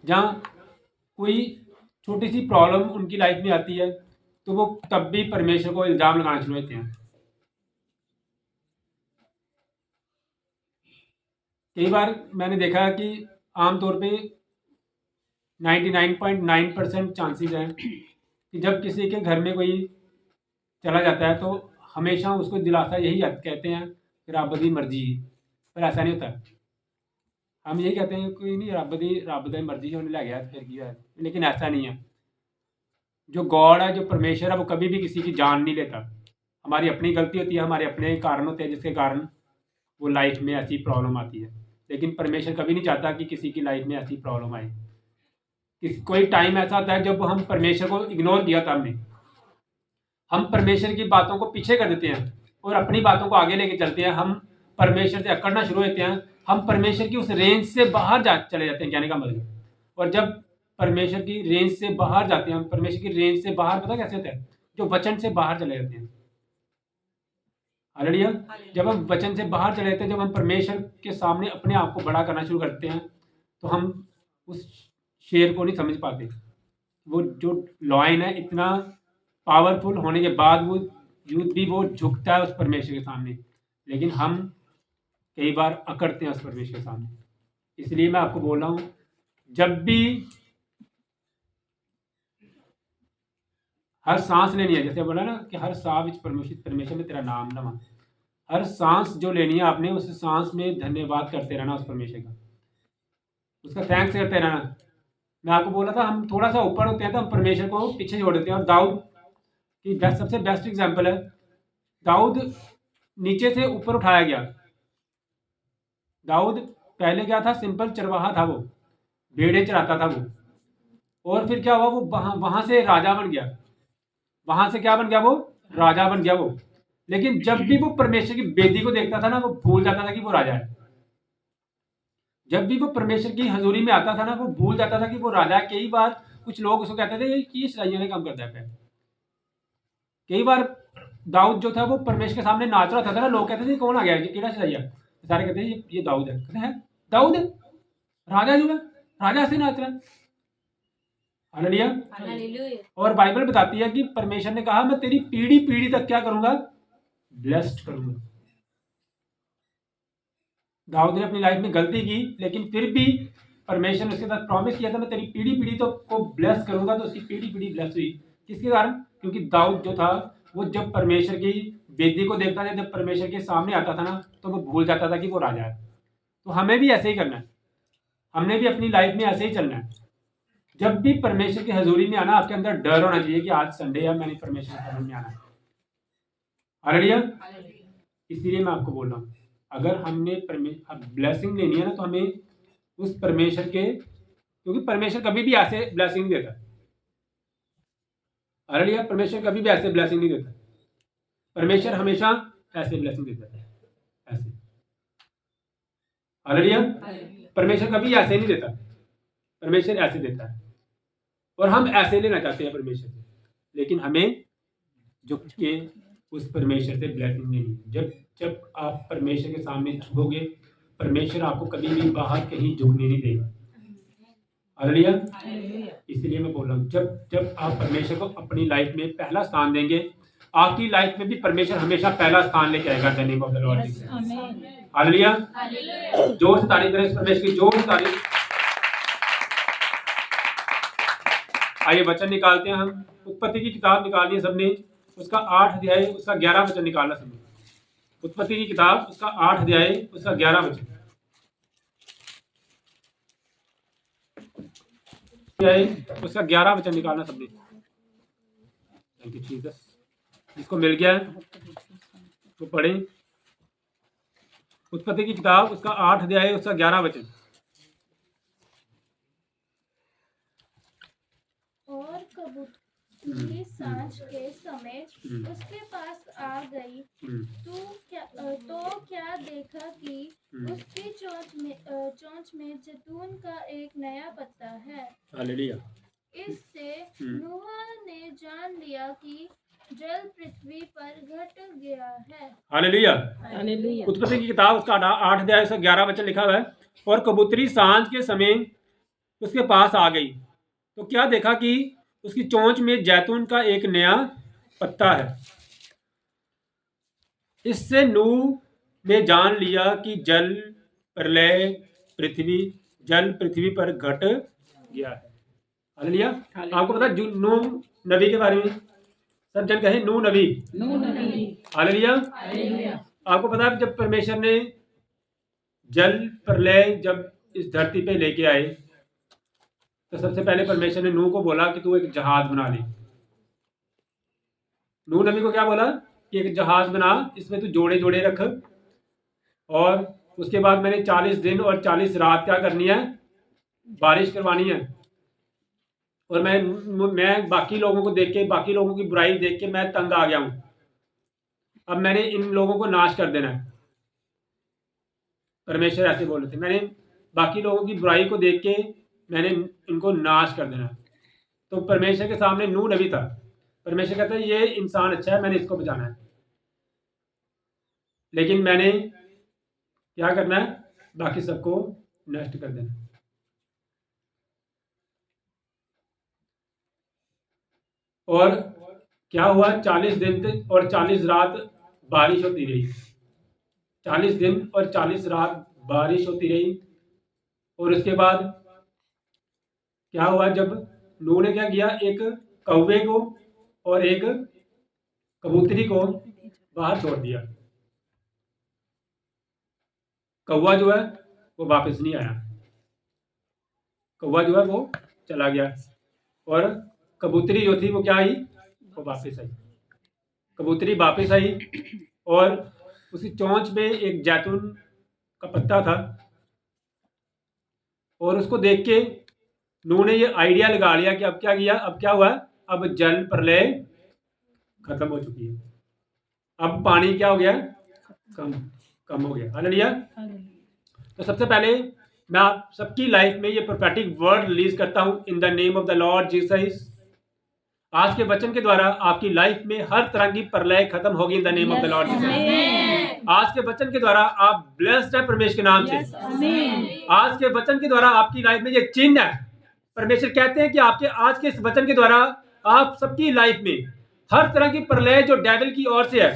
जहाँ कोई छोटी सी प्रॉब्लम उनकी लाइफ में आती है तो वो तब भी परमेश्वर को इल्ज़ाम लगाना शुरू होते हैं। कई बार मैंने देखा है कि आमतौर पे 99.9% चांसेस हैं कि जब किसी के घर में कोई चला जाता है तो हमेशा उसको दिलासा यही कहते हैं कि रब दी मर्जी, पर ऐसा नहीं होता। हम यही कहते हैं कोई नहीं, रब दी मर्जी उन्हें ले गया फिर किया है, लेकिन ऐसा नहीं है। जो गॉड है, जो परमेश्वर है, वो कभी भी किसी की जान नहीं लेता। हमारी अपनी गलती होती है, हमारे अपने कारण होते हैं जिसके कारण वो लाइफ में ऐसी प्रॉब्लम आती है, लेकिन परमेश्वर कभी नहीं चाहता कि किसी की लाइफ में ऐसी प्रॉब्लम आए। कोई टाइम ऐसा आता है जब हम परमेश्वर को इग्नोर किया था हमने, हम परमेश्वर की बातों को पीछे कर देते हैं और अपनी बातों को आगे लेके चलते हैं। हम परमेश्वर से अकड़ना शुरू होते हैं, हम परमेश्वर की उस रेंज से बाहर चले जाते हैं, कहने का मतलब। और जब परमेश्वर की रेंज से बाहर जाते हैं, हम परमेश्वर की रेंज से बाहर, पता कैसे होता है? जो वचन से बाहर चले जाते हैं। हालेलुया। जब हम वचन से बाहर चले जाते हैं, जब हम परमेश्वर के सामने अपने आप को बड़ा करना शुरू करते हैं, तो हम उस शेर को नहीं समझ पाते। वो जो लॉयन है, इतना पावरफुल होने के बाद वो यूथ भी वो झुकता है उस परमेश्वर के सामने, लेकिन हम कई बार अकड़ते हैं उस परमेश्वर के सामने। इसलिए मैं आपको बोल रहा हूँ, जब भी हर सांस लेनी है, जैसे बोला ना कि हर सांस विच परमेश्वर में तेरा नाम लवा, हर सांस जो लेनी है आपने, उस सांस में धन्यवाद करते रहना उस परमेश्वर का, उसका थैंक्स करते रहना। मैं आपको बोला था, हम थोड़ा सा ऊपर होते हैं तो हम परमेश्वर को पीछे छोड़ देते हैं। और दाऊद की सबसे बेस्ट एग्जाम्पल है, दाऊद नीचे से ऊपर उठाया गया। दाऊद पहले क्या था? सिंपल चरवाहा था, वो भेड़े चराता था वो, और फिर क्या हुआ? वो वहां से राजा बन गया। वहां से क्या बन गया? वो राजा बन गया वो। लेकिन जब भी वो परमेश्वर की बेदी को देखता था ना, वो भूल जाता था कि वो राजा है। जब भी वो परमेश्वर की हजूरी में आता था ना, वो भूल जाता था कि वो राजा है। कई बार कुछ लोग उसको कहते थे कि ये सलाइया ने काम करता है। कई बार दाऊद जो था वो परमेश्वर के सामने नाच रहा था ना, लोग कहते थे कौन आ गया, ये केड़ा सलाइया? सारे कहते हैं ये दाऊद है। कहते हैं दाऊद राजा जो है, राजा से नाच रहा है। हालेलुया। और बाइबल बताती है कि परमेश्वर ने कहा, मैं तेरी पीढ़ी पीढ़ी तक क्या करूंगा? ब्लेस्ड करूंगा। दाऊद ने अपनी लाइफ में गलती की, लेकिन फिर भी परमेश्वर ने उसके साथ प्रॉमिस किया था, मैं तेरी पीढ़ी पीढ़ी तो को ब्लेस करूंगा। तो उसकी पीढ़ी पीढ़ी ब्लेस हुई। किसके कारण? क्योंकि दाऊद जो था, वो जब परमेश्वर की वेदी को देखता था, जब परमेश्वर के सामने आता था ना, तो वो भूल जाता था कि वो राजा है। तो हमें भी ऐसे ही करना है, हमने भी अपनी लाइफ में ऐसे ही चलना है। जब भी परमेश्वर की हजूरी में आना, आपके अंदर डर होना चाहिए कि आज संडे है, मैंने परमेश्वर की हजूरी में आना है। हालेलुया। इसीलिए मैं आपको बोल रहा हूँ, अगर हमने ब्लेसिंग लेनी है ना, तो हमें उस परमेश्वर के, क्योंकि परमेश्वर कभी भी ऐसे ब्लेसिंग नहीं देता। हालेलुया। परमेश्वर कभी भी ऐसे ब्लेसिंग नहीं देता। परमेश्वर हमेशा ऐसे ब्लेसिंग देता है, ऐसे। हालेलुया। परमेश्वर कभी ऐसे नहीं देता, परमेश्वर ऐसे देता है। और हम ऐसे लेना चाहते हैं परमेश्वर से, लेकिन हमें झुक के उस परमेश्वर से ब्लेसिंग लेनी है। जब जब आप परमेश्वर के सामने झुकोगे, परमेश्वर आपको कभी भी बाहर कहीं झुकने नहीं देगा। हालेलुया। इसलिए मैं बोल रहा हूँ, जब जब आप परमेश्वर को अपनी लाइफ में पहला स्थान देंगे, आपकी लाइफ में भी परमेश्वर हमेशा पहला स्थान लेके आएगा। The name of the Lord Jesus. Hallelujah. जोर से तारीफ करें परमेश्वर की, जोर से तारीफ। आइए वचन निकालते हैं हम। उत्पत्ति की किताब निकालिए सबने, उसका 8 अध्याय उसका 11 वचन निकालना सबने। उत्पत्ति की किताब उसका 8 अध्याय उसका 11 वचन, उसका 11 वचन निकालना सबने। Thank you Jesus. जिसको मिल गया है तो पढ़े। उत्पत्ति की किताब उसका 8 अध्याय उसका 11 वचन। और कबूतरी सांझ के समय उसके पास आ गई, तो क्या देखा कि उसकी चोंच में जैतून का एक नया पत्ता है। हालेलुया। इससे नूह ने जान लिया कि जल पृथ्वी पर घट गया है। हालेलुया। उत्पत्ति की किताब उसका 8 अध्याय उसका 11 वचन लिखा हुआ है। और कबूतरी सांझ के समय उसके पास आ गई तो क्या देखा कि उसकी चोंच में जैतून का एक नया पत्ता है। इससे नूह ने जान लिया कि जल पृथ्वी पर घट गया है। हालेलुया। आपको पता है नूह नबी के बारे में? सब जन कहे नूह नबी। हालेलुया। आपको पता है जब परमेश्वर ने जल प्रलय जब इस धरती पे लेके आए तो सबसे पहले परमेश्वर ने नूह को बोला कि तू एक जहाज बना ले। नूह नबी को क्या बोला कि एक जहाज बना, इसमें तू जोड़े जोड़े रख, और उसके बाद मैंने 40 दिन और 40 रात क्या करनी है, बारिश करवानी है। और मैं बाकी लोगों को देख के, बाकी लोगों की बुराई देख के मैं तंग आ गया हूं। अब मैंने इन लोगों को नाश कर देना है। परमेश्वर ऐसे बोल रहे थे, मैंने बाकी लोगों की बुराई को देख के मैंने इनको नाश कर देना है। तो परमेश्वर के सामने नूह नबी था। परमेश्वर कहता है ये इंसान अच्छा है, मैंने इसको बचाना है, लेकिन मैंने क्या करना है, बाकी सबको नष्ट कर देना। और क्या हुआ, 40 दिन और 40 रात बारिश होती रही। 40 दिन और 40 रात बारिश होती रही। और उसके बाद क्या हुआ, जब नूह ने क्या किया, एक कौवे को और एक कबूतरी को बाहर छोड़ दिया। कौवा जो है वो वापस नहीं आया, कौवा जो है वो चला गया, और कबूतरी जो थी वो क्या आई, वो वापस आई। कबूतरी वापस आई और उसकी चोंच में एक जैतून का पत्ता था। और उसको देख के नूह ने ये आइडिया लगा लिया कि अब क्या किया, अब क्या हुआ, अब जल प्रलय खत्म हो चुकी है, अब पानी क्या हो गया, कम हो गया। हालेलुया। तो सबसे पहले मैं आप सबकी लाइफ में ये प्रोफेटिक वर्ड रिलीज करता हूं in the name of the Lord Jesus. आज के वचन के द्वारा आपकी लाइफ में हर तरह की प्रलय खत्म होगी in the name of the Lord Jesus. आज के वचन के द्वारा आप ब्लेस्ड है परमेश्वर के नाम से। आज के वचन के द्वारा आपकी लाइफ में ये चिन्ह है। परमेश्वर कहते हैं कि आपके आज के इस वचन के द्वारा आप सबकी लाइफ में हर तरह की प्रलय जो डेविल की ओर से है,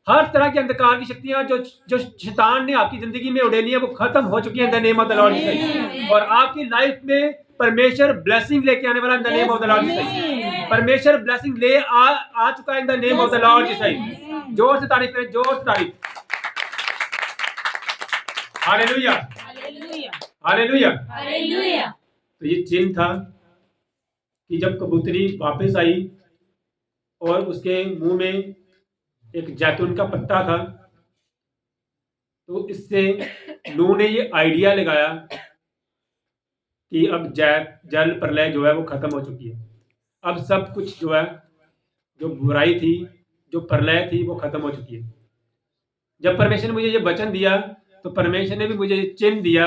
हर तरह की अंधकार की शक्तियां जो शैतान ने आपकी जिंदगी में उड़ेली है, वो खत्म हो चुकी है in the name of the Lord Jesus. और आपकी लाइफ में परमेश्वर ब्लेसिंग लेके आने वाला in the name of the Lord Jesus. परमेश्वर ब्लेसिंग ले आ चुका है in the name of the Lord Jesus. जोर से तारीफ करें, जोर से तारीफ। Hallelujah, hallelujah, hallelujah. तो ये चिन्ह था कि जब कबूतरी वापस आई और उसके मुंह में एक जैतून का पत्ता था, तो इससे नूह ने ये आइडिया लगाया कि अब जल प्रलय जो है वो खत्म हो चुकी है। अब सब कुछ जो है, जो बुराई थी, जो प्रलय थी, वो खत्म हो चुकी है। जब परमेश्वर ने मुझे ये वचन दिया तो परमेश्वर ने भी मुझे चिन्ह दिया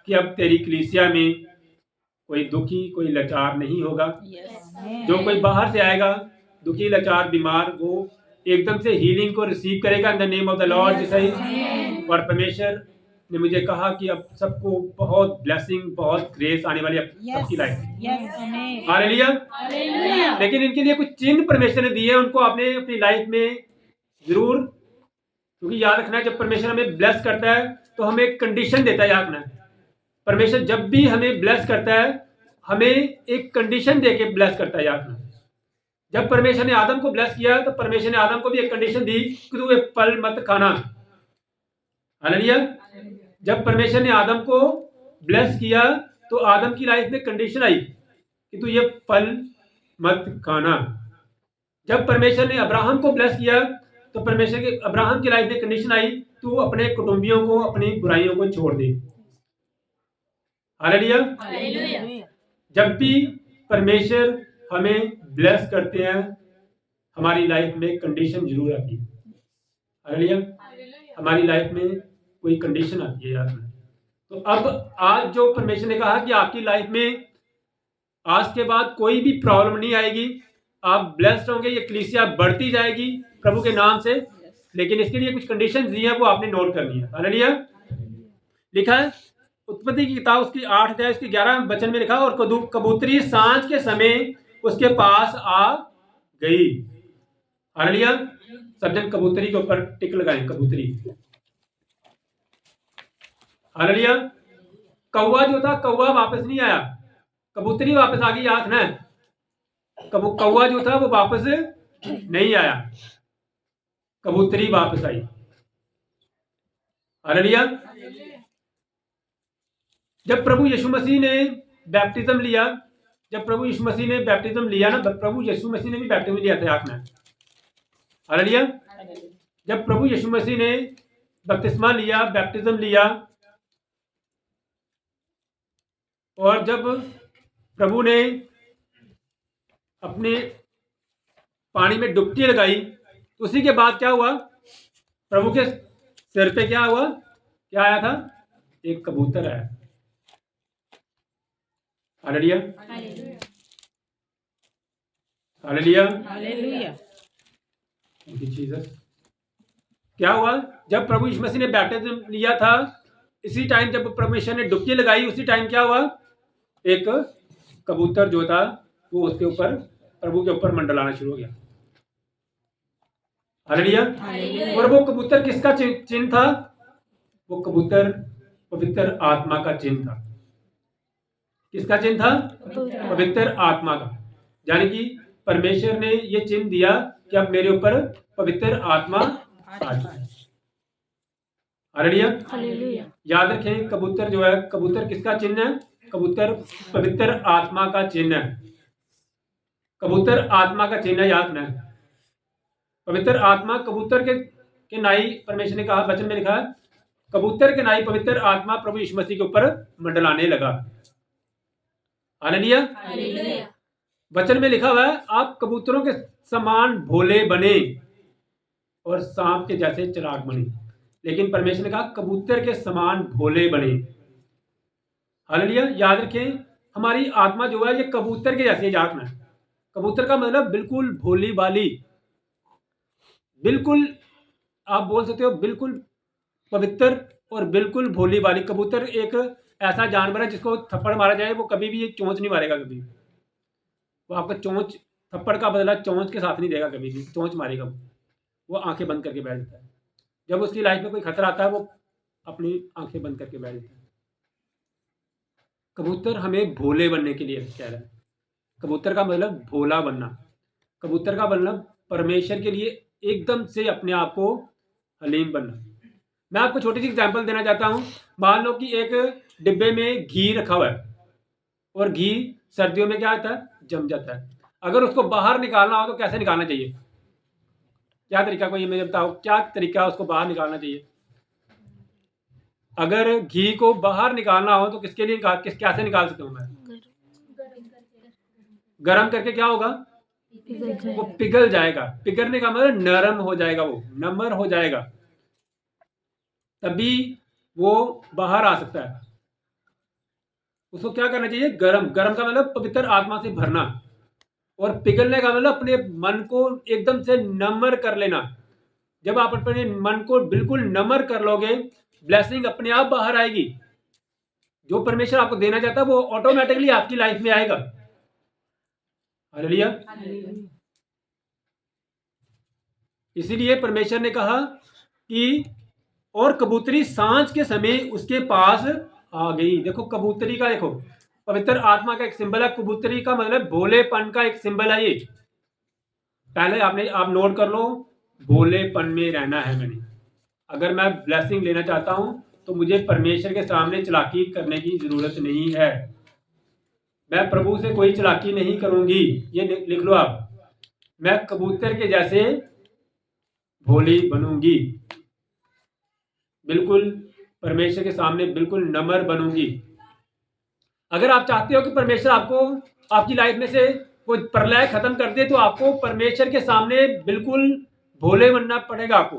कि अब तेरी कलीसिया में कोई दुखी, कोई लाचार नहीं होगा। जो कोई बाहर से आएगा दुखी, लाचार, बीमार, वो एकदम से हीलिंग को रिसीव करेगा in the name of the Lord Jesus. और परमेश्वर ने मुझे कहा कि अब सबको बहुत ब्लेसिंग, बहुत ग्रेस आने वाली है सबकी लाइफ में। हालेलुया। लेकिन इनके लिए कुछ चिन्ह परमेश्वर ने दिए, उनको आपने अपनी लाइफ में जरूर, क्योंकि याद रखना है जब परमेश्वर हमें ब्लेस करता है तो हमें एक कंडीशन देता है। याद रखना है, परमेश्वर जब भी हमें ब्लेस करता है हमें एक कंडीशन देके ब्लेस करता है। याद रखना, जब परमेश्वर ने आदम को ब्लेस किया तो परमेश्वर ने आदम को भी एक कंडीशन दी कि तू एक फल मत खाना। हालेलुया। जब परमेश्वर ने आदम को ब्लेस किया तो आदम की लाइफ में कंडीशन आई कि तू ये फल मत खाना। जब परमेश्वर ने अब्राहम को ब्लेस किया तो परमेश्वर के अब्राहम की लाइफ में कंडीशन आई, तू अपने कुटुंबियों को, अपनी बुराइयों को छोड़ दे। हालेलुया। जब भी परमेश्वर हमें ब्लेस करते हैं हमारी लाइफ में कंडीशन जरूर आती है। हालेलुया। हमारी लाइफ में कोई कंडीशन आती है। याद में तो अब आज जो परमेश्वर ने कहा कि आपकी लाइफ में आज के बाद कोई भी प्रॉब्लम नहीं आएगी, आप ब्लेस्ड होंगे, ये कलीसिया बढ़ती जाएगी प्रभु के नाम से। लेकिन इसके लिए कुछ कंडीशन दी है, वो आपने नोट करनी है। हालेलुया। लिखा है उत्पत्ति की किताब उसकी 8 अध्याय उसकी 11 वचन में लिखा, और कबूतरी सांझ के समय उसके पास आ गई। हालेलुया। सब जन कबूतरी के ऊपर टिक लगाएं, कबूतरी। हालेलुया। कौवा जो था, कौवा वापस नहीं आया, कबूतरी वापस आ गई, याद ना। कौवा जो था वो वापस नहीं आया, कबूतरी वापस आई। हालेलुया। जब प्रभु यीशु मसीह ने बैप्टिज्म लिया, जब प्रभु यीशु मसीह ने बैप्टिज्म लिया ना, प्रभु यीशु मसीह ने भी बैप्टिज्म लिया था, याद ना। हालेलुया। जब प्रभु यीशु मसीह ने बपतिस्मा लिया, बैप्टिज्म लिया, और जब प्रभु ने अपने पानी में डुबकी लगाई, उसी के बाद क्या हुआ, प्रभु के सिर पे क्या हुआ, क्या आया था, एक कबूतर आया। हालेलुया। हालेलुया। हालेलुया। जीसस। क्या हुआ, जब प्रभु यीशु मसीह ने बैप्टिज्म लिया था, इसी टाइम जब परमेश्वर ने डुबकी लगाई, उसी टाइम क्या हुआ, एक कबूतर जो था वो उसके ऊपर, प्रभु के ऊपर मंडलाना शुरू हो गया। हालेलुया। और वो कबूतर किसका चिन्ह था, वो कबूतर पवित्र आत्मा का चिन्ह था। किसका चिन्ह था, पवित्र आत्मा का। यानी कि परमेश्वर ने ये चिन्ह दिया कि अब मेरे ऊपर पवित्र आत्मा आ जाए। हालेलुया। याद रखें, कबूतर जो है, कबूतर किसका चिन्ह है, कबूतर पवित्र आत्मा का चिन्ह है। कबूतर आत्मा का चिन्ह है, याद ना। पवित्र आत्मा, कबूतर के नाई, परमेश्वर ने कहा, वचन में लिखा है, कबूतर के नाई पवित्र आत्मा प्रभु यीशु मसीह के ऊपर मंडलाने लगा। हालेलुया। वचन में लिखा हुआ है, आप कबूतरों के समान भोले बने और सांप के जैसे चालाक बने। लेकिन परमेश्वर ने कहा कबूतर के समान भोले बने। हालेलुया। याद रखें, हमारी आत्मा जो है ये कबूतर के जैसे, याद ना। कबूतर का मतलब बिल्कुल भोली भाली, बिल्कुल आप बोल सकते हो बिल्कुल पवित्र और बिल्कुल भोली भाली। कबूतर एक ऐसा जानवर है जिसको थप्पड़ मारा जाए वो कभी भी ये चोंच नहीं मारेगा, कभी वो आपका चोंच, थप्पड़ का बदला चोंच के साथ नहीं देगा, कभी भी चोंच मारेगा वो आंखें बंद करके बैठ जाता है। जब उसकी लाइफ में कोई खतरा आता है वो अपनी आंखें बंद करके बैठ जाता है। कबूतर हमें भोले बनने के लिए कह रहा है। कबूतर का मतलब भोला बनना, कबूतर का मतलब परमेश्वर के लिए एकदम से अपने आप को हलीम बनना। मैं आपको छोटी सी एग्जांपल देना चाहता हूं। मान लो कि एक डिब्बे में घी रखा हुआ है और घी सर्दियों में क्या होता है, जम जाता है। अगर उसको बाहर निकालना हो तो कैसे निकालना चाहिए, क्या तरीका, कोई मुझे बताओ क्या तरीका उसको बाहर निकालना चाहिए। अगर घी को बाहर निकालना हो तो किसके लिए कैसे निकाल सकता हूं मैं, गरम करके। क्या होगा, वो पिघल जाएगा। पिघलने का मतलब नरम हो जाएगा, वो नमर हो जाएगा, तभी वो बाहर आ सकता है। उसको क्या करना चाहिए, गरम। गरम का मतलब पवित्र आत्मा से भरना, और पिघलने का मतलब अपने मन को एकदम से नमर कर लेना। जब आप अपने मन को बिल्कुल नमर कर लोगे, ब्लेसिंग अपने आप बाहर आएगी। जो परमेश्वर आपको देना चाहता है वो ऑटोमेटिकली आपकी लाइफ में आएगा। हालेलुया। इसीलिए परमेश्वर ने कहा कि और कबूतरी सांझ के समय उसके पास आ गई। देखो कबूतरी का, देखो पवित्र आत्मा का एक सिंबल है। कबूतरी का मतलब भोलेपन का एक सिंबल है ये। पहले आप नोट कर लो, भोलेपन में रहना है मैंने। अगर मैं ब्लेसिंग लेना चाहता हूं तो मुझे परमेश्वर के सामने चालाकी करने की जरूरत नहीं है। मैं प्रभु से कोई चालाकी नहीं करूंगी, ये लिख लो आप। मैं कबूतर के जैसे भोली बनूंगी, बिल्कुल परमेश्वर के सामने बिल्कुल नम्र बनूंगी। अगर आप चाहते हो कि परमेश्वर आपको आपकी लाइफ में से वो प्रलय खत्म कर दे, तो आपको परमेश्वर के सामने बिल्कुल भोले बनना पड़ेगा, आपको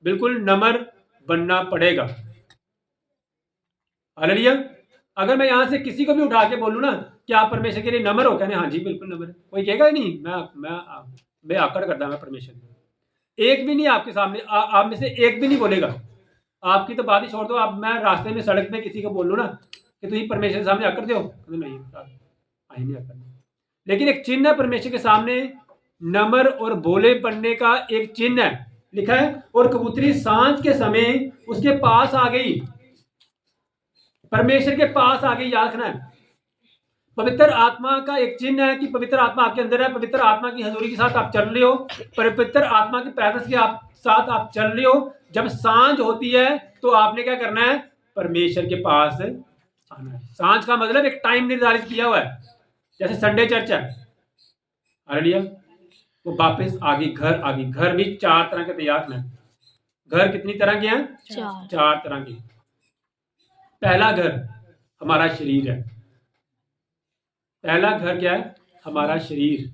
बिल्कुल नम्र बनना पड़ेगा। हालेलुया। अगर मैं यहां से किसी को भी उठा के बोलूं ना कि आप परमेश्वर के लिए नम्र हो, कहने हाँ जी बिल्कुल नम्र है, कोई कहेगा ही नहीं मैं आकड़ करता मैं परमेश्वर। एक भी नहीं आपके सामने, आप में से एक भी नहीं बोलेगा। आपकी तो बात ही छोड़ दो, आप मैं रास्ते में सड़क पे किसी को बोल लूँ ना कि तुम परमेश्वर के सामने आकर दो, तो नहीं आई नहीं आकर। लेकिन एक चिन्ह है परमेश्वर के सामने, नम्र और भोले बनने का एक चिन्ह है, लिखा है, और कबूतरी सांझ के समय उसके पास आ गई, परमेश्वर के पास आ गई। याद रखना है, पवित्र आत्मा का एक चिन्ह है कि पवित्र आत्मा आपके अंदर है, पवित्र आत्मा की हजूरी के साथ आप चल रहे हो, पवित्र आत्मा की प्रेजेंस के साथ आप चल रहे हो। जब सांझ होती है तो आपने क्या करना है, परमेश्वर के पास आना है। सांझ का मतलब एक टाइम निर्धारित किया हुआ है, जैसे संडे चर्च है, हालेलुया, वो वापस आगे घर आ गई। घर भी 4 तरह के तैयार हैं। घर कितनी तरह के हैं? 4 तरह के। पहला घर हमारा शरीर है। पहला घर क्या है? हमारा शरीर।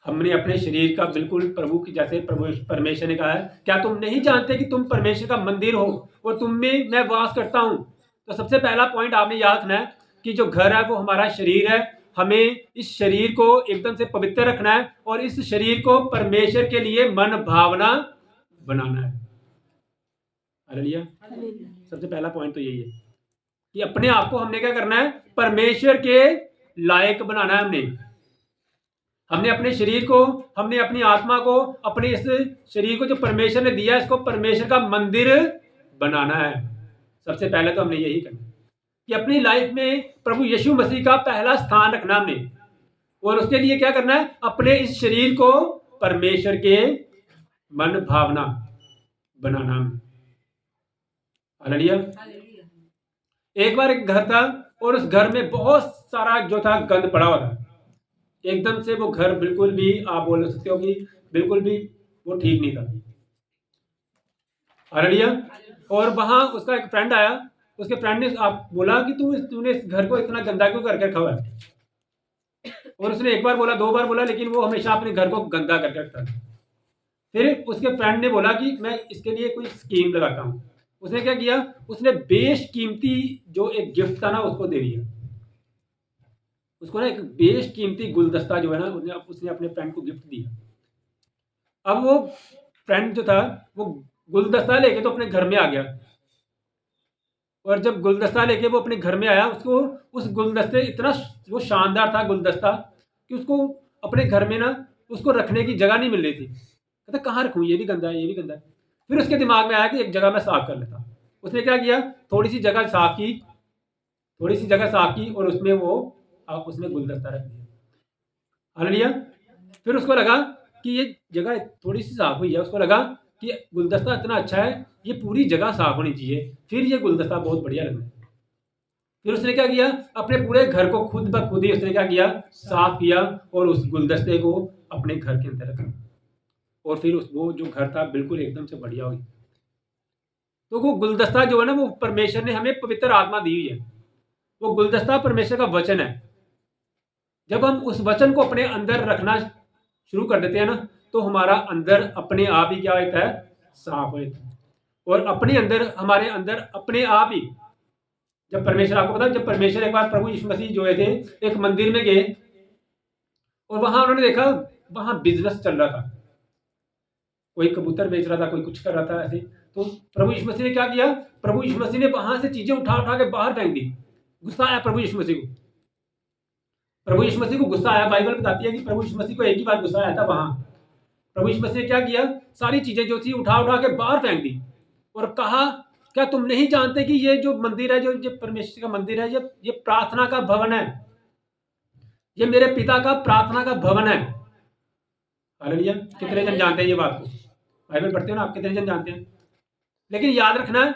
हमने अपने शरीर का बिल्कुल प्रभु की, जैसे परमेश्वर ने कहा है, क्या तुम नहीं जानते कि तुम परमेश्वर का मंदिर हो और तुम में मैं वास करता हूं। तो सबसे पहला पॉइंट आपने याद रखना है कि जो घर है वो हमारा शरीर है। हमें इस शरीर को एकदम से पवित्र रखना है और इस शरीर को परमेश्वर के लिए मन भावना बनाना है। हालेलुया। सबसे पहला पॉइंट तो यही है कि अपने आप को हमने क्या करना है, परमेश्वर के लायक बनाना है। हमने अपने शरीर को, हमने अपनी आत्मा को, अपने इस शरीर को जो परमेश्वर ने दिया है, इसको परमेश्वर का मंदिर बनाना है। सबसे पहले तो हमने यही करना कि अपनी लाइफ में प्रभु यीशु मसीह का पहला स्थान रखना हमने, और उसके लिए क्या करना है, अपने इस शरीर को परमेश्वर के मन भावना बनाना। हालेलुया। एक बार एक घर था और उस घर में बहुत सारा जो था गंद पड़ा हुआ था। एकदम से वो घर बिल्कुल भी, आप बोल सकते हो कि बिल्कुल भी वो ठीक नहीं था। हालेलुया। और वहां उसका एक फ्रेंड आया, उसके फ्रेंड ने आप बोला कि तूने इस घर को इतना गंदा क्यों करके रखा हुआ है। और उसने एक बार बोला, 2 बार बोला, लेकिन वो हमेशा अपने घर को गंदा करके रखता था। फिर उसके फ्रेंड ने बोला कि मैं इसके लिए कोई स्कीम लगाता हूँ। उसने क्या किया, उसने बेशकीमती जो एक गिफ्ट था ना उसको दे दिया। उसको ना एक बेशकीमती गुलदस्ता जो है ना, उसने अपने फ्रेंड को गिफ्ट दिया। अब वो फ्रेंड जो था वो गुलदस्ता लेके तो अपने घर में आ गया, और जब गुलदस्ता लेके वो अपने घर में आया, उसको उस गुलदस्ते, इतना वो शानदार था गुलदस्ता कि उसको अपने घर में ना उसको रखने की जगह नहीं मिल रही थी। कहता कहाँ रखूँ, ये भी गंदा है, ये भी गंदा है। फिर उसके दिमाग में आया कि एक जगह मैं साफ कर लेता। उसने क्या किया, थोड़ी सी जगह साफ की और उसमें उसने गुलदस्ता रख दिया। हालेलुया। फिर उसको लगा कि ये जगह थोड़ी सी साफ हुई है, उसको लगा कि गुलदस्ता इतना अच्छा है, ये पूरी जगह साफ होनी चाहिए, फिर ये गुलदस्ता बहुत बढ़िया लगना है। फिर उसने क्या किया, अपने पूरे घर को खुद ब खुद ही उसने क्या किया, साफ किया और उस गुलदस्ते को अपने घर के अंदर रखा, और फिर वो जो घर था बिल्कुल एकदम से बढ़िया हो गया। तो वो गुलदस्ता जो है ना, वो परमेश्वर ने हमें पवित्र आत्मा दी हुई है। वो गुलदस्ता परमेश्वर का वचन है। जब हम उस वचन को अपने अंदर रखना शुरू कर देते हैं ना, तो हमारा अंदर अपने आप ही क्या होता है, साफ होता है। और अपने अंदर, हमारे अंदर अपने आप ही, जब परमेश्वर, आपको पता है, जब परमेश्वर एक बार प्रभु यीशु मसीह जो थे एक मंदिर में गए और वहां उन्होंने देखा, वहां बिजनेस चल रहा था, कोई कबूतर बेच रहा था, कोई कुछ कर रहा था ऐसे। तो प्रभु यीशु मसीह ने क्या किया, प्रभु यीशु मसीह ने वहां से चीजें उठा उठा के बाहर फेंक दी। गुस्सा आया प्रभु यीशु मसीह को। प्रभु यीशु मसीह को गुस्सा आया। बाइबल बताती है कि प्रभु यीशु मसीह को एक ही बार गुस्सा आया था। वहां प्रभु यीशु मसीह ने क्या किया, सारी चीजें जो थी उठा उठा के बाहर फेंक दी और कहा, क्या तुम नहीं जानते कि ये जो मंदिर है, जो ये परमेश्वर का मंदिर है, ये प्रार्थना का भवन है, ये मेरे पिता का प्रार्थना का भवन है। हालेलुया। कितने जन जानते हैं ये बात को? बाइबल पढ़ते हो ना आप, कितने जन जानते हैं? लेकिन याद रखना,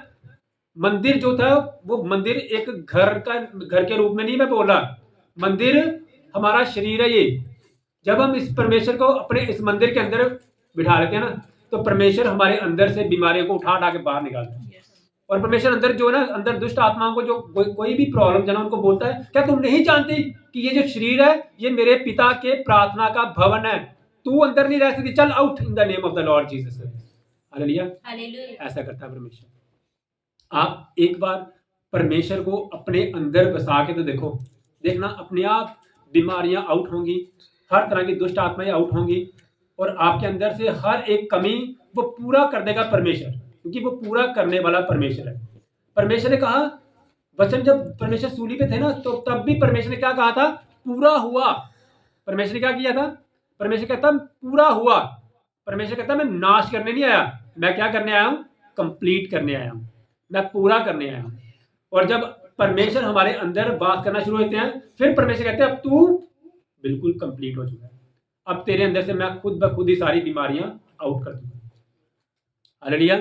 मंदिर जो था वो मंदिर एक घर के रूप में नहीं मैं बोल रहा, मंदिर हमारा शरीर है। ये जब हम इस परमेश्वर को अपने इस मंदिर के अंदर बिठा लेते हैं ना, तो परमेश्वर हमारे अंदर से बीमारियों को उठा उठा के बाहर निकालता है। और परमेश्वर अंदर जो ना, अंदर दुष्ट आत्माओं को जो कोई भी प्रॉब्लम जना उनको बोलता है, क्या तुम नहीं जानते कि ये जो शरीर है ये मेरे पिता के प्रार्थना का भवन है, तू अंदर नहीं रह सकती, चल out in the name of the Lord Jesus. Hallelujah. ऐसा करता है परमेश्वर। आप एक बार परमेश्वर को अपने अंदर बसा के तो देखना अपने आप बीमारियां आउट होंगी, हर तरह की दुष्ट आत्माएं आउट होंगी, और आपके अंदर से हर एक कमी वो पूरा कर देगा परमेश्वर। क्योंकि वो पूरा करने वाला परमेश्वर है। परमेश्वर ने कहा, वचन जब परमेश्वर सूली पे थे ना, तो तब भी परमेश्वर ने क्या कहा था? पूरा हुआ। परमेश्वर ने क्या किया था? परमेश्वर कहता पूरा हुआ। परमेश्वर कहता मैं नाश करने नहीं आया, मैं क्या करने आया हूं? कंप्लीट करने आया हूं, मैं पूरा करने आया हूं। और जब परमेश्वर हमारे अंदर बात करना शुरू होते हैं, फिर परमेश्वर कहते हैं अब तू बिल्कुल कंप्लीट हो चुका है, अब तेरे अंदर से मैं खुद ब खुद ही सारी बीमारियां आउट कर दूंगा। हालेलुया।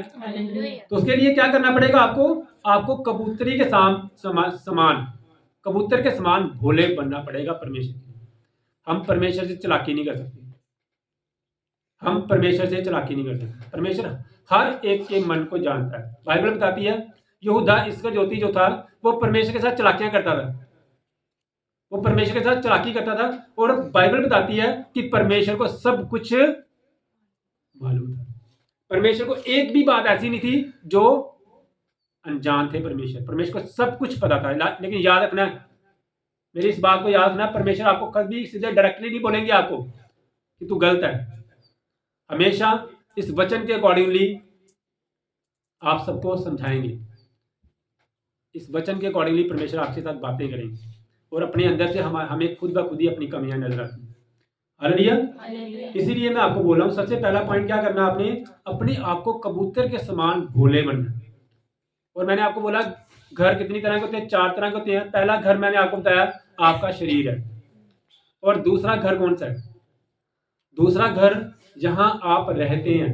तो उसके लिए क्या करना पड़ेगा आपको? आपको कबूतरी के समान कबूतर के समान भोले बनना पड़ेगा परमेश्वर के लिए। हम परमेश्वर से चालाकी नहीं कर सकते, हम परमेश्वर से चालाकी नहीं कर सकते। परमेश्वर हर एक के मन को जानता है। बाइबल बताती है यहूदा इस्करियोती जो था वो परमेश्वर के साथ चालाकियां करता था, वो परमेश्वर के साथ चालाकी करता था। और बाइबल बताती है कि परमेश्वर को सब कुछ मालूम था। परमेश्वर को एक भी बात ऐसी नहीं थी जो अनजान थे। परमेश्वर को सब कुछ पता था। लेकिन याद रखना, मेरी इस बात को याद रखना, परमेश्वर आपको कभी सीधे डायरेक्टली नहीं बोलेंगे आपको कि तू गलत है। हमेशा इस वचन के अकॉर्डिंगली आप सबको समझाएंगे। इस वचन के अकॉर्डिंगली परमेश्वर आपके साथ बातें करेंगे और अपने अंदर से हमें खुद ब खुद ही अपनी कमियां नजर आती हैं। हालेलुया। इसीलिए मैं आपको बोल रहा हूं, सबसे पहला पॉइंट क्या करना, आपने अपने आप को कबूतर के समान भोले बनना। और मैंने आपको बोला घर कितनी तरह के होते हैं? 4 तरह के होते हैं। पहला घर मैंने आपको बताया आपका शरीर है। और दूसरा घर कौन सा है? दूसरा घर जहां आप रहते हैं,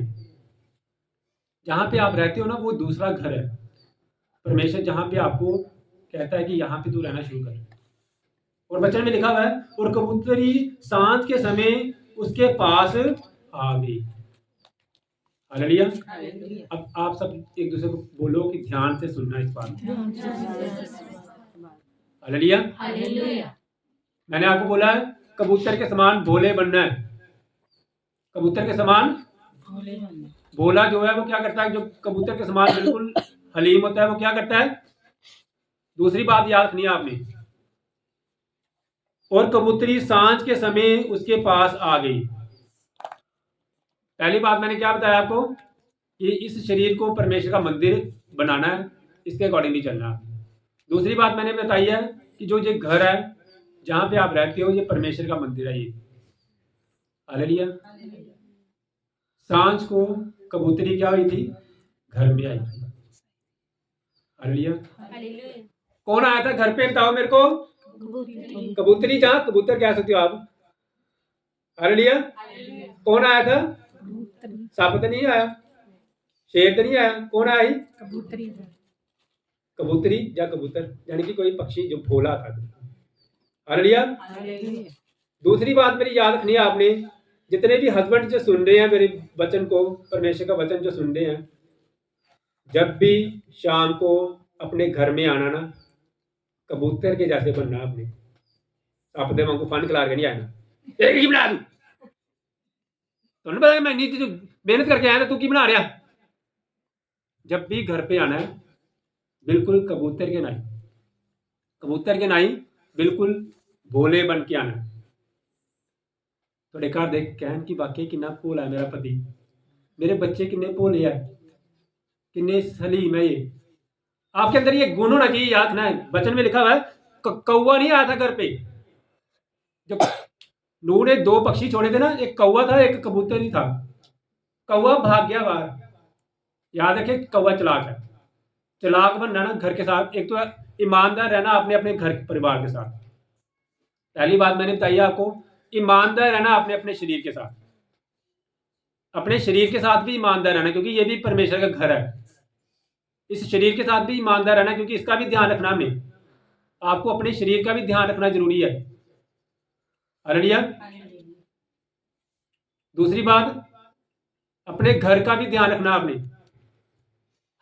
जहां पे आप रहते हो ना, वो दूसरा घर है। परमेश्वर जहां पे आपको कहता है कि यहां पे तू रहना शुरू कर। और वचन में लिखा हुआ है और कबूतरी सांझ के समय उसके पास आ गई। हालेलुया। अब आप सब एक दूसरे को बोलो कि ध्यान से सुनना इस बात को। हालेलुया। मैंने आपको बोला है कबूतर के समान भोले बनना है। कबूतर के समान भोला जो है वो क्या करता है? जो कबूतर के समान बिल्कुल हलीम होता है वो क्या करता है? दूसरी बात याद रखनी है आपने, और कबूतरी सांझ के समय उसके पास आ गई। पहली बात मैंने क्या बताया आपको कि इस शरीर को परमेश्वर का मंदिर बनाना है, इसके अकॉर्डिंगली चलना है। दूसरी बात मैंने बताई है कि जो ये घर है जहां पे आप रहते हो ये परमेश्वर का मंदिर है। ये हालेलुया। सांझ को कबूतरी क्या हुई थी? घर में आई थी। हालेलुया। कौन आया था घर पे? बताओ मेरे को। कबूतरी। जहां कबूतर कह सकते हो आप। हालेलुया। कौन आया था? साप तो नहीं आया, शेर तो नहीं आया, कौन आया ही? कबूतरी या कबूतर, यानी कि कोई पक्षी जो भोला था। हालेलुया। दूसरी बात मेरी याद रखनी है आपने, जितने भी हस्बैंड जो सुन रहे हैं मेरे वचन को, परमेश्वर का वचन जो सुन रहे हैं, जब भी शाम को अपने घर में आना ना, कबूतर के जैसे बनना। आपने अपने वांगू फन खिला के नहीं आना। एक ही बना दूं तो पता है मैं नीचे जो मेहनत करके आया ना, तू की बना रहा। जब भी घर पे आना है बिल्कुल कबूतर के नाई बिल्कुल भोले बन के आना। थोड़े घर देख कहन कि वाकई कितना भोला है मेरा पति, मेरे बच्चे किन्ने भोले है, किन्ने सलीम है। ये आपके अंदर ये गुण होना चाहिए। याद रखना है, वचन में लिखा हुआ है कौवा नहीं आया था घर पे। जब नूह ने 2 पक्षी छोड़े थे ना, एक कौवा था एक कबूतर ही था। कौवा भाग गया बाहर। याद रखे कौवा चलाक है। चलाक बनना ना घर के साथ, एक तो ईमानदार रहना अपने अपने घर परिवार के साथ। पहली बात मैंने बताई आपको, ईमानदार रहना अपने अपने शरीर के साथ। अपने शरीर के साथ भी ईमानदार रहना, क्योंकि ये भी परमेश्वर का घर है। इस शरीर के साथ भी ईमानदार रहना, क्योंकि इसका भी ध्यान रखना हमें। आपको अपने शरीर का भी ध्यान रखना जरूरी है। हालेलुया। दूसरी बात, अपने घर का भी ध्यान रखना आपने।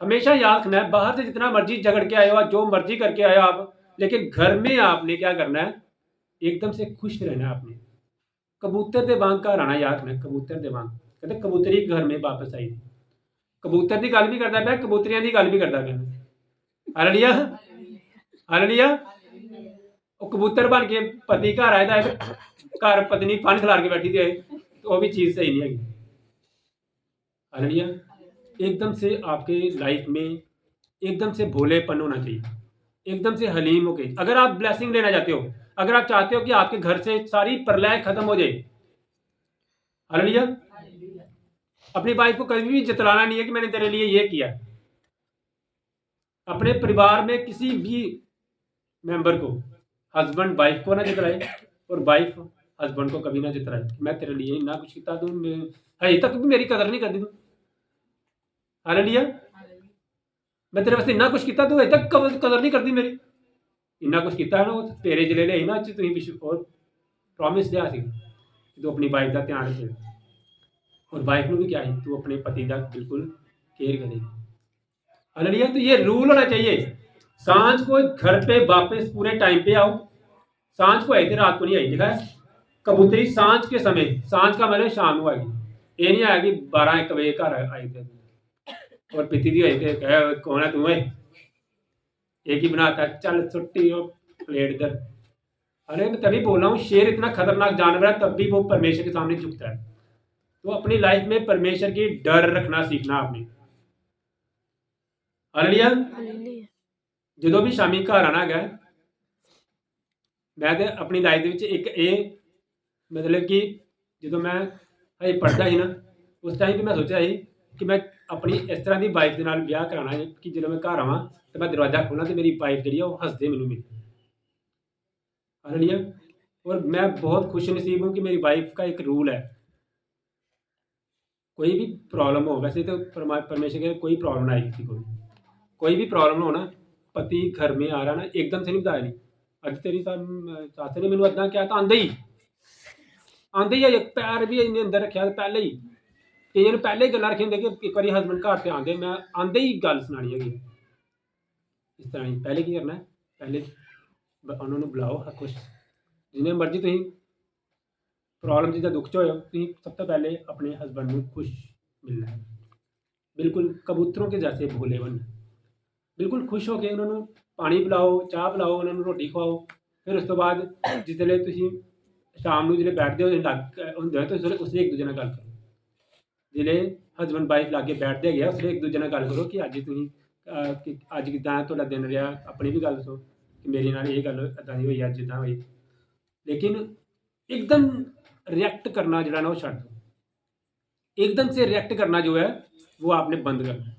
हमेशा याद रखना है, बाहर से जितना मर्जी झगड़ के आए हो, जो मर्जी करके आए हो आप, लेकिन घर में आपने क्या करना है? एकदम से खुश रहना है आपने। कबूतर दे वांग घर आना। याद रखना, कबूतर दे वांग। कहते कबूतरी घर में वापस आई थी। कबूतर की गल भी करता पाया, कबूतरियां की गल भी करता पाया। हालेलुया। हालेलुया। वो कबूतर बन के पति घर आए था, घर पत्नी फन खिलार के बैठी थी, तो वो भी चीज सही नहीं है। हालेलुया। एकदम से आपके लाइफ में एकदम से भोलेपन होना चाहिए, एकदम से हलीम हो के। अगर आप ब्लेसिंग लेना चाहते हो, अगर आप चाहते हो कि आपके घर से सारी प्रलय खत्म हो जाए, हालेलुया, अपनी वाइफ को कभी भी जतलाना नहीं है कि मैंने तेरे लिए ये किया। अपने परिवार में किसी भी मेंबर को, हस्बैंड वाइफ को ना जितलाए और वाइफ हस्बैंड को कभी ना जितलाए। मैं तेरे लिए इन्ना कुछ किया, तू हजे तक भी मेरी कदर नहीं करती तू। हालेलुया, मैं तेरे वास्ते इन्ना कुछ किया, तू हजे तक कदर नहीं करती मेरी। इन्ना कुछ किया ना, वो तेरे जिले ले ना अच तुम विश्व और प्रॉमिस लिया सी कि तू अपनी वाइफ का ध्यान रखेगा, और वाइफ में भी क्या है, तू अपने पति का बिल्कुल केयर करेगी। हालेलुया, तो ये रूल होना चाहिए। सांझ को घर पे वापस पूरे टाइम पे आओ। सांझ को आई थी, रात को नहीं आई। देखा है, कबूतरी सांझ के समय, सांझ का मतलब शाम को आएगी। ये नहीं आया कि 12-1 बजे घर आए थे और पीती थी आई थे, कह कौन है तू है, एक ही बनाता है, चल छुट्टी हो प्लेट इधर। अरे मैं तभी बोल रहा हूँ, शेर इतना खतरनाक जानवर है, तब भी वो परमेश्वर के सामने झुकता है। तो अपनी लाइफ में परमेश्वर की डर रखना सीखना आपने। हालेलुया, ਜਦੋਂ भी शामी घर आना है, मैं तो अपनी लाइफ ਦੇ ਵਿੱਚ ਇੱਕ ਇਹ मतलब कि ਜਦੋਂ मैं ਹਜੇ पढ़ता ਸੀ ना, उस टाइम भी मैं सोचा ਸੀ कि मैं अपनी इस तरह की वाइफ के नाल ब्याह कराना है कि ਜਦੋਂ मैं घर आवां तो मैं दरवाज़ा खोलां तो मेरी वाइफ ਜਿਹੜੀ ਆ ਉਹ हंसदे ਮੈਨੂੰ मिले। हालेलुया, और मैं बहुत खुश नसीब हूँ कि मेरी वाइफ का एक रूल है, कोई भी प्रॉब्लम हो, वैसे तो परमेश्वर के कोई प्रॉब्लम ना आई किसी को भी, कोई भी प्रॉब्लम हो ना, पति घर में आ रहा ना, एकदम से नहीं बताया नहीं। अज तेरी सस ने मैनू अदा क्या तो आंदे ही है, पैर भी इन्ने अंदर रखा पहले ही, कई ने पहले ही गल्लां रखी होंदी कि एक बार हसबैंड घर से आंदे, मैं आंदे ही गल सुनानी है। इस तरह ही पहले की करना है, पहले उन्होंने बुलाओ, खुश जिन्हें मर्जी तुम प्रॉब्लम जिदा दुख च हो, सब तो पहले अपने हसबैंड को खुश मिलना है, बिल्कुल कबूतरों के जैसे भोले बनना, बिल्कुल खुश होकर उन्होंने पानी पिलाओ, चाह पिलाओ, उन्होंने रोटी खवाओ। फिर उस तो बाद जिसले तुम शाम को जो बैठते हो लग होंगे तो उसने एक दूजे ਨਾਲ गल करो। जिले हसबैंड वाइफ लागे बैठते गए उसने एक दूजे ਨਾਲ गल करो कि अज तुम अज किदा तुहाडा दिन रहा, अपनी भी गल दसो कि मेरे नाल ये गल इदां दी होई, अज इदां होई। लेकिन एकदम रिएक्ट करना जो ना वो छड्ड दो, एकदम से रिएक्ट करना जो है वो आपने बंद करना है।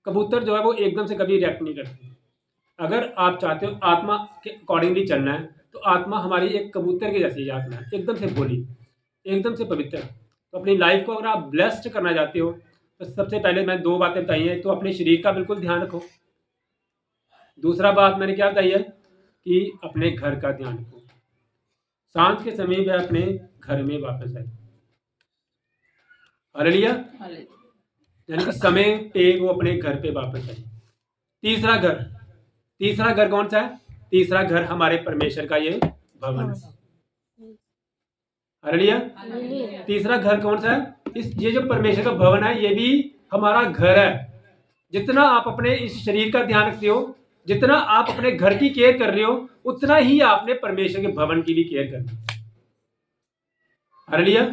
कबूतर जो है वो एकदम से कभी रिएक्ट नहीं करते। अगर आप चाहते हो आत्मा के अकॉर्डिंगली चलना है तो आत्मा हमारी एक कबूतर के जैसी आत्मा है, एकदम से भोली, एकदम से पवित्र। तो अपनी लाइफ को अगर आप ब्लेस्ड करना चाहते हो तो सबसे पहले मैंने 2 बातें बताई हैं। तो अपने शरीर का बिल्कुल ध्यान रखो, दूसरा बात मैंने क्या बताई है कि अपने घर का ध्यान रखो, सांझ के समय में अपने घर में वापस आए। हालेलुया, यानी कि समय पे वो अपने घर पे वापस आए। तीसरा घर कौन सा है? तीसरा घर हमारे परमेश्वर का ये भवन है। हालेलुया, तीसरा घर कौन सा है? ये जो परमेश्वर का भवन है ये भी हमारा घर है। जितना आप अपने इस शरीर का ध्यान रखते हो, जितना आप अपने घर की केयर कर रहे हो, उतना ही आपने परमेश्वर के भवन की भी केयर करनी है। हालेलुया,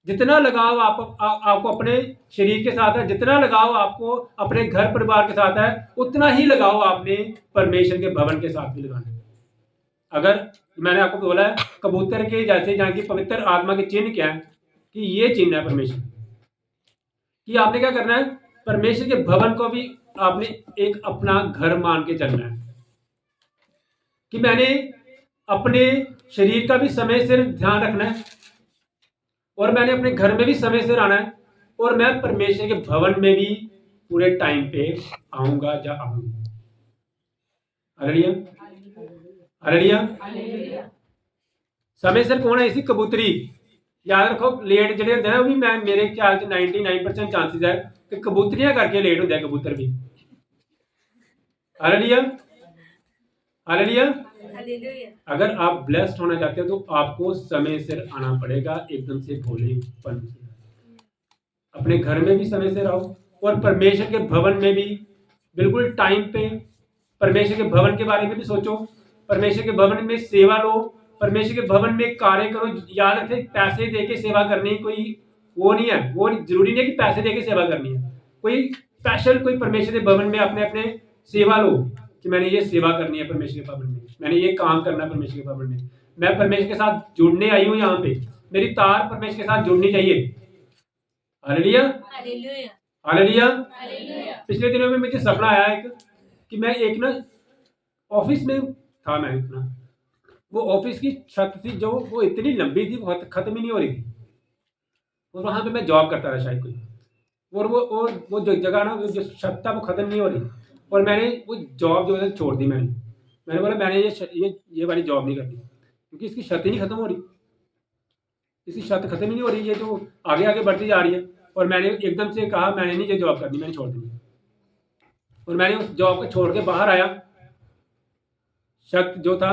जितना लगाव आपको अपने शरीर के साथ है, जितना लगाव आपको अपने घर परिवार के साथ है, उतना ही लगाव आपने परमेश्वर के भवन के साथ भी लगाना है। अगर मैंने आपको बोला है कबूतर के जैसे जहाँ की पवित्र आत्मा के चिन्ह क्या है, कि ये चिन्ह है परमेश्वर कि आपने क्या करना है, परमेश्वर के भवन को भी आपने एक अपना घर मान के चलना है कि मैंने अपने शरीर का भी समय से ध्यान रखना है और मैंने अपने घर में भी समय से आना है और मैं परमेश्वर के भवन में भी पूरे टाइम पे आऊंगा या आऊंगी। Hallelujah, hallelujah. समय सिर कौन है? इसी कबूतरी। याद रखो लेट जो होंगे ना, भी मैं मेरे ख्याल से 99% चांसेस है कि कबूतरियां करके लेट होंगे कबूतर भी। Hallelujah, hallelujah. अगर आप ब्लेस्ड होना चाहते हो तो आपको समय सिर आना पड़ेगा, एकदम से भोलेपन से। अपने घर में भी समय से रहो और परमेश्वर के भवन में भी बिल्कुल टाइम पे परमेश्वर के भवन के बारे में भी सोचो, परमेश्वर के भवन में सेवा लो, परमेश्वर के भवन में कार्य करो। याद रखें पैसे दे के सेवा करनी कोई वो नहीं है, वो जरूरी नहीं है कि पैसे दे के सेवा करनी है। कोई स्पेशल कोई परमेश्वर के भवन में अपने अपने सेवा लो कि मैंने ये सेवा करनी है परमेश्वर के भवन में, मैंने ये काम करना है परमेश्वर के भवन में, मैं परमेश्वर के साथ जुड़ने आई हूँ यहाँ पे, मेरी तार परमेश्वर के साथ जुड़नी चाहिए। Hallelujah hallelujah. पिछले दिनों में मुझे सपना आया एक कि मैं एक ना ऑफिस में था, मैं इतना वो ऑफिस की छत थी जो वो इतनी लंबी थी, बहुत खत्म ही नहीं हो रही थी, और वहाँ पे मैं जॉब करता था शायद कोई, और वो जो जगह ना, वो जो छत था वो खत्म नहीं हो रही, और मैंने वो जॉब जो है छोड़ दी। मैंने बोला मैंने ये वाली जॉब नहीं करनी, क्योंकि इसकी छत ही नहीं खत्म हो रही, इसकी छत खत्म ही नहीं हो रही, ये तो आगे आगे बढ़ती जा रही है। और मैंने एकदम से कहा मैंने नहीं ये जॉब करनी, मैंने छोड़ दी। और मैंने उस जॉब को छोड़ के बाहर आया, छत जो था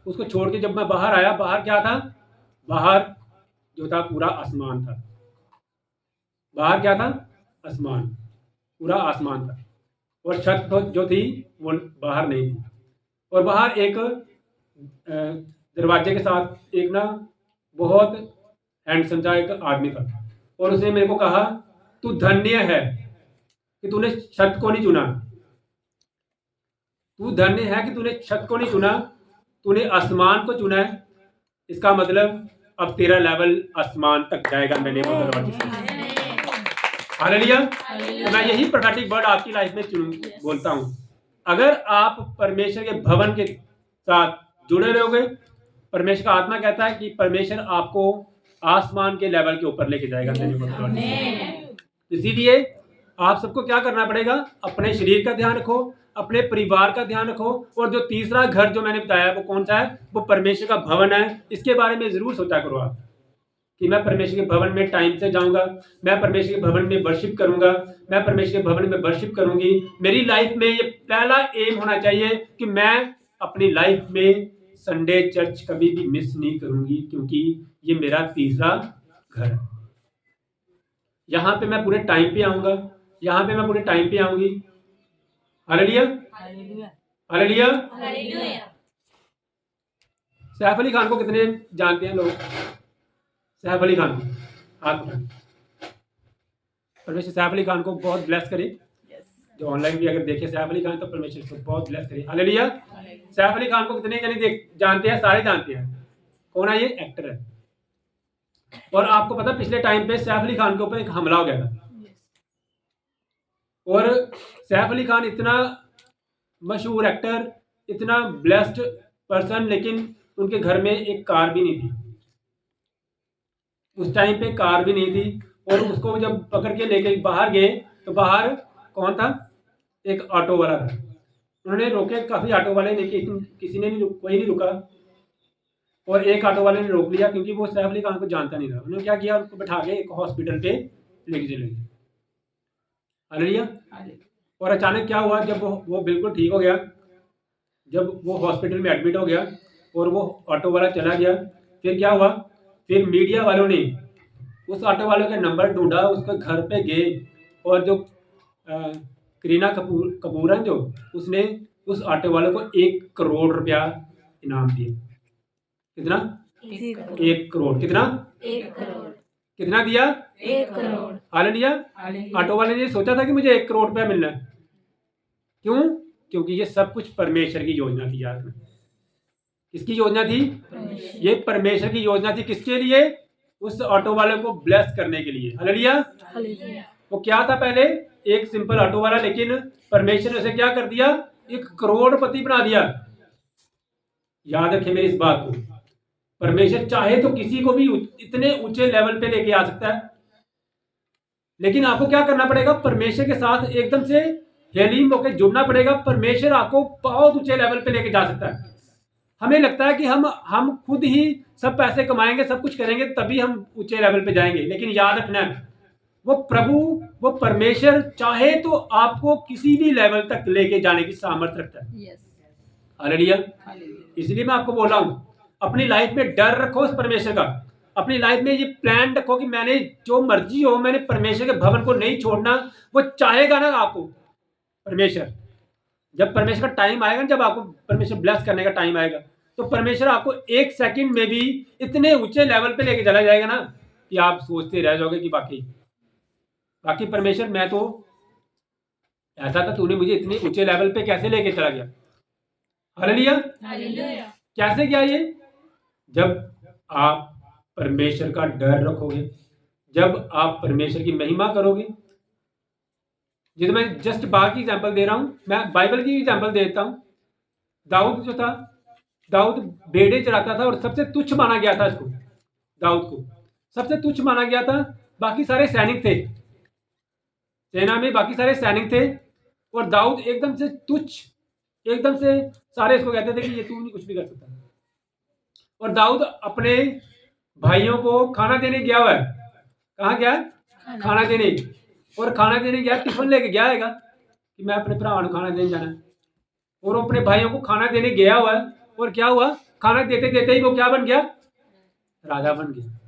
उसको छोड़ के जब मैं बाहर आया, बाहर क्या था, बाहर जो था पूरा आसमान था, बाहर क्या था, आसमान, पूरा आसमान था, और छत तो जो थी वो बाहर नहीं थी। और बाहर एक दरवाजे के साथ एक ना बहुत हैंडसम सा एक आदमी था, और उसने मेरे को कहा तू धन्य है कि तूने छत को नहीं चुना, तू धन्य है कि तूने छत को नहीं चुना, तूने आसमान को चुना है। इसका मतलब अब तेरा लेवल आसमान तक जाएगा। मैंने हालेलुया। तो मैं यही प्रोफेटिक वर्ड आपकी लाइफ में बोलता हूँ, अगर आप परमेश्वर के भवन के साथ जुड़े रहोगे, परमेश्वर का आत्मा कहता है कि परमेश्वर आपको आसमान के लेवल के ऊपर लेके जाएगा। इसीलिए आप सबको क्या करना पड़ेगा, अपने शरीर का ध्यान रखो, अपने परिवार का ध्यान रखो, और जो तीसरा घर जो मैंने बताया वो कौन सा है, वो परमेश्वर का भवन है। इसके बारे में जरूर सोचा करो आप कि मैं परमेश्वर के भवन में टाइम से जाऊंगा, मैं परमेश्वर के भवन में वर्शिप करूंगा, मैं परमेश्वर के भवन में वर्शिप करूंगी। मेरी लाइफ में ये पहला एम होना चाहिए कि मैं अपनी लाइफ में संडे चर्च कभी भी मिस नहीं करूंगी, क्योंकि ये मेरा तीसरा घर है। यहाँ पे मैं पूरे टाइम पे आऊंगा, यहाँ पे मैं पूरे टाइम पे आऊंगी। Hallelujah hallelujah. सैफ अली खान को कितने जानते हैं लोग? सैफ अली खान को हाथ उठाएं। परमेश्वर सैफ अली खान को बहुत ब्लेस करे, जो ऑनलाइन भी अगर देखे सैफ अली खान तो परमेश्वर को बहुत ब्लेस करे। हालेलुया। सैफ अली खान को कितने जने जानते हैं? सारे जानते हैं। कौन है ये? एक्टर है। और आपको पता पिछले टाइम पे सैफ अली खान के ऊपर एक हमला हो गया था, और सैफ अली खान इतना मशहूर एक्टर, इतना ब्लेस्ड पर्सन, लेकिन उनके घर में एक कार भी नहीं थी। उस टाइम पे कार भी नहीं थी, और उसको जब पकड़ के लेके बाहर गए तो बाहर कौन था? एक ऑटो वाला था। उन्होंने रोके काफी ऑटो वाले, लेकिन किसी ने नहीं, कोई नहीं रुका, और एक ऑटो वाले ने रोक लिया, क्योंकि वो सैफ अली खान को जानता नहीं था। उन्होंने क्या किया, उनको बैठा के एक हॉस्पिटल पे लेके चले गए। हालेलुया। और अचानक क्या हुआ, जब वो बिल्कुल ठीक हो गया, जब वो हॉस्पिटल में एडमिट हो गया और वो ऑटो वाला चला गया, फिर क्या हुआ, फिर मीडिया वालों ने उस ऑटो वाले का नंबर ढूंढा, उसके घर पे गए, और जो करीना कपूर है जो, उसने उस ऑटो वाले को 1 करोड़ रुपया इनाम दिया। कितना? 1 करोड़। कितना? 1 करोड़। कितना दिया? 1 करोड़। हालेलुया। ऑटो वाले ने सोचा था कि मुझे 1 करोड़ रुपया मिलना है। क्यों? क्योंकि ये सब कुछ परमेश्वर की योजना थी। याद में किसकी योजना थी? ये परमेश्वर की योजना थी। किसके लिए? उस ऑटो वाले को ब्लेस करने के लिए। हालेलुया। वो क्या था पहले? एक सिंपल ऑटो वाला, लेकिन परमेश्वर ने उसे क्या कर दिया? 1 करोड़पति बना दिया। याद रखें मेरी इस बात को, परमेश्वर चाहे तो किसी को भी इतने ऊंचे लेवल पे लेके आ सकता है, लेकिन आपको क्या करना पड़ेगा? परमेश्वर के साथ एकदम से हेलीम होकर जुड़ना पड़ेगा। परमेश्वर आपको बहुत ऊंचे लेवल पे लेके जा सकता है। हमें लगता है कि हम खुद ही सब पैसे कमाएंगे, सब कुछ करेंगे, तभी हम ऊंचे लेवल पे जाएंगे, लेकिन याद रखना, वो प्रभु, वो परमेश्वर चाहे तो आपको किसी भी लेवल तक लेके जाने की सामर्थ्य रखता है। हालेलुया। इसलिए मैं आपको बोल रहा हूं, अपनी लाइफ में डर रखो उस परमेश्वर का। अपनी लाइफ में ये प्लान रखो कि मैंने जो मर्जी हो, मैंने परमेश्वर के भवन को नहीं छोड़ना। वो चाहेगा ना आपको परमेश्वर, जब परमेश्वर का टाइम आएगा, जब आपको परमेश्वर ब्लेस करने का टाइम आएगा, तो परमेश्वर आपको 1 सेकंड में भी इतने ऊंचे लेवल पे लेके चला जाएगा ना कि आप सोचते रह जाओगे कि बाकी परमेश्वर, मैं तो ऐसा था, तूने मुझे इतने ऊंचे लेवल पे कैसे लेके चला गया। हालेलुया। हालेलुया। कैसे किया ये? जब आप परमेश्वर का डर रखोगे, जब आप परमेश्वर की महिमा करोगे। जिसे मैं जस्ट बाहर की एग्जांपल दे रहा हूं, मैं बाइबल की एग्जांपल देता हूं। दाऊद जो था, दाऊद भेड़े चराता था और सबसे तुच्छ माना गया था इसको, दाऊद को सबसे तुच्छ माना गया था। बाकी सारे सैनिक थे, सेना में बाकी सारे सैनिक थे, और दाऊद एकदम से तुच्छ, एकदम से सारे इसको कहते थे कि ये तू नहीं कुछ भी कर सकता। और दाऊद अपने भाइयों को खाना देने गया हुआ है। कहाँ गया? खाना देने। और खाना देने गया, टिफिन लेके गया है कि मैं अपने भरा को खाना देने जाना है। और अपने भाइयों को खाना देने गया हुआ है, और क्या हुआ? खाना देते देते ही वो क्या बन गया? राजा बन गया।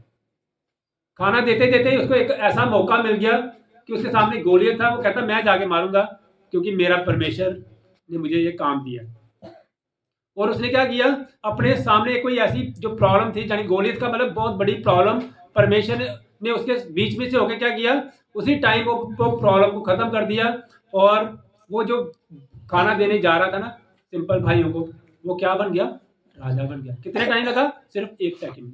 खाना देते देते ही उसको एक ऐसा मौका मिल गया कि उसके सामने गोलियत था। वो कहता मैं जाके मारूंगा क्योंकि मेरा परमेश्वर ने मुझे ये काम दिया। और उसने क्या किया? अपने सामने कोई ऐसी जो प्रॉब्लम थी, यानी गोलियत का मतलब बहुत बड़ी प्रॉब्लम, परमेश्वर ने उसके बीच में से होकर क्या किया? उसी टाइम वो प्रॉब्लम को खत्म कर दिया। और वो जो खाना देने जा रहा था ना सिंपल भाइयों को, वो क्या बन गया? राजा बन गया। कितने टाइम लगा? सिर्फ 1 सेकंड,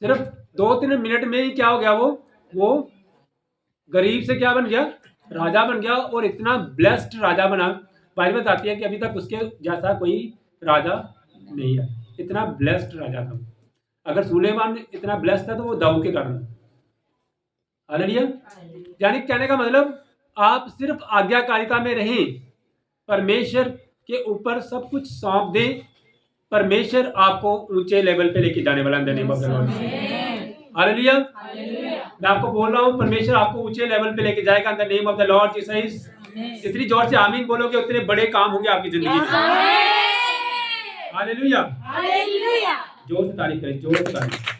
सिर्फ 2-3 मिनट में ही क्या हो गया? वो गरीब से क्या बन गया? राजा बन गया। और इतना ब्लेस्ड राजा बना, बाइबल बताती है कि अभी तक उसके जैसा कोई राजा नहीं है। इतना ब्लेस्ड राजा था। अगर सुलेमान इतना ब्लेस्ड था तो वो दाऊद के कारण। हालेलुया। यानी कहने का मतलब, आप सिर्फ आज्ञाकारिता में रहें, परमेश्वर के ऊपर सब कुछ सौंप दें, परमेश्वर आपको ऊंचे लेवल पे लेके जाने वाला है। हालेलुया। मैं आपको बोल रहा हूँ, परमेश्वर आपको ऊंचे लेवल पे लेके जाएगा in the name of the Lord Jesus. जितनी जोर से आमीन बोलोगे उतने बड़े काम होंगे आपकी जिंदगी में। हालेलुया। जोर से तारीफ करें, जोर से तारीफ।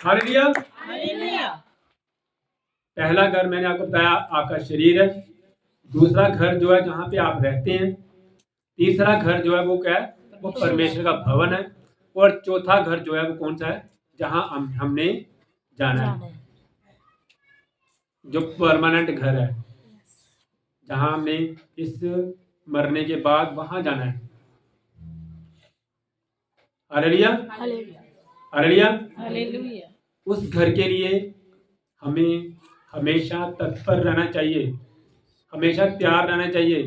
हालेलुया। पहला घर मैंने आपको बताया आपका शरीर है। दूसरा घर जो है जहाँ पे आप रहते हैं। तीसरा घर जो है वो क्या है? वो परमेश्वर का भवन है। और चौथा घर जो है वो कौन सा है? जहाँ हमने जाना है, जो परमानेंट घर है, जहाँ हमने इस मरने के बाद वहां जाना है। हालेलुया। हालेलुया। उस घर के लिए हमें हमेशा तत्पर रहना चाहिए, हमेशा तैयार रहना चाहिए,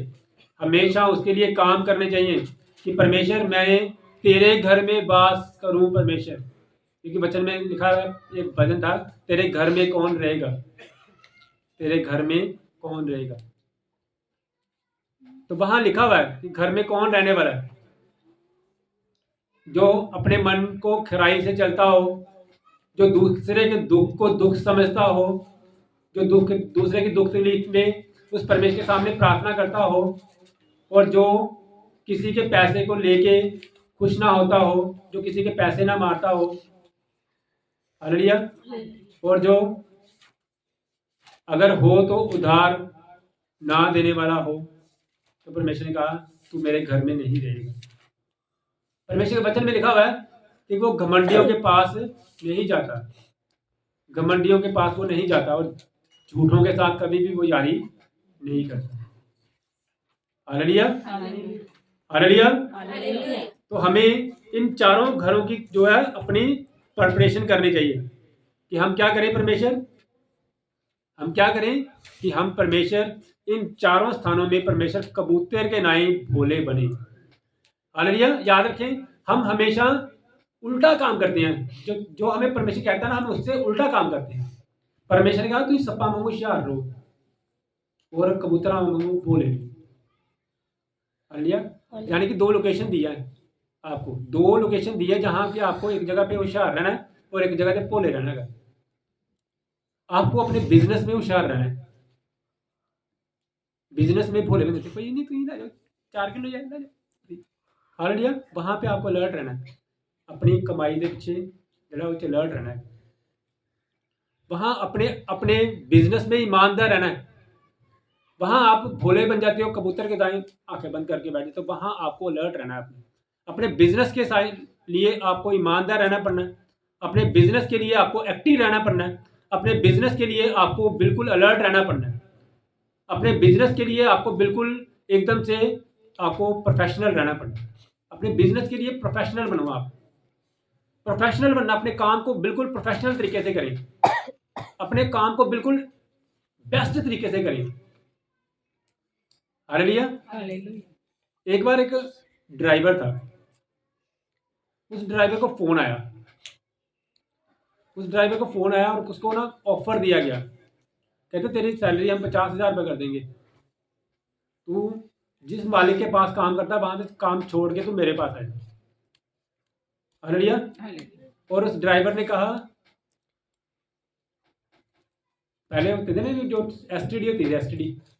हमेशा उसके लिए काम करने चाहिए कि परमेश्वर मैं तेरे घर में वास करूं। परमेश्वर, क्योंकि वचन में लिखा है, एक भजन था, तेरे घर में कौन रहेगा, तेरे घर में कौन रहेगा। तो वहां लिखा हुआ है कि घर में कौन रहने वाला है? जो अपने मन को खराई से चलता हो, जो दूसरे के दुख को दुख समझता हो, जो दुख दूसरे की दुख तकलीफ में उस परमेश्वर के सामने प्रार्थना करता हो, और जो किसी के पैसे को लेके खुश ना होता हो, जो किसी के पैसे ना मारता हो। हालेलुया। और जो अगर हो तो उधार ना देने वाला हो। तो परमेश्वर ने कहा तू मेरे घर में नहीं रहेगा। परमेश्वर के वचन में लिखा हुआ है कि वो घमंडियों के पास नहीं जाता, घमंडियों के पास वो नहीं जाता, और झूठों के साथ कभी भी वो यारी नहीं करता। हालेलुया। हालेलुया। तो हमें इन चारों घरों की जो है अपनी प्रिपरेशन करनी चाहिए कि हम क्या करें। परमेश्वर, हम क्या करें कि हम परमेश्वर इन चारों स्थानों में परमेश्वर कबूतर के नाई भोले बने। हालेलुया। याद रखें, हम हमेशा उल्टा काम करते हैं। जो हमें परमेश्वर कहता है ना, हम उससे उल्टा काम करते हैं। परमेश्वर ने कहा तू सप्पा मांगो होशियार रहो और कबूतरा मांगो भोले। हालेलुया। यानी कि 2 लोकेशन दिया है आपको, 2 लोकेशन दी है जहां पे आपको एक जगह पे होशियार रहना है और एक जगह पे भोले रहना है। आपको अपने बिजनेस में होशियार रहना है। बिजनेस में भोले बने कोई नहीं, तू ला जाओ 4 किलो ला जाओ। हालेलुया। वहां पे आपको अलर्ट रहना है, अपनी कमाई के पीछे जरा अलर्ट रहना है। वहां अपने अपने बिजनेस में ईमानदार रहना है। वहां आप भोले बन जाते हो, कबूतर के दाएं आंखें बंद करके बैठे, तो वहां आपको अलर्ट रहना है। अपने बिजनेस के लिए आपको ईमानदार रहना पड़ना है, अपने बिजनेस के लिए आपको एक्टिव रहना पड़ना है, अपने बिजनेस के लिए आपको बिल्कुल अलर्ट रहना पड़ना है। अपने बिजनेस के लिए आपको बिल्कुल एकदम से आपको प्रोफेशनल रहना पड़ना है। अपने बिजनेस के लिए प्रोफेशनल बनो आप। प्रोफेशनल बनना, अपने काम को बिल्कुल प्रोफेशनल तरीके से करें, अपने काम को बिल्कुल बेस्ट तरीके से करें। हालेलुया। एक बार एक ड्राइवर था, उस ड्राइवर को फोन आया, और उसको ना ऑफर दिया गया, कहते तेरी सैलरी हम 50,000 रुपये कर देंगे, तू जिस मालिक के पास काम करता है वहां से काम छोड़ के तू मेरे पास आए। हालेलुया। और उस ड्राइवर ने कहा, पहले होते थे ना जो एसटीडी होती थी,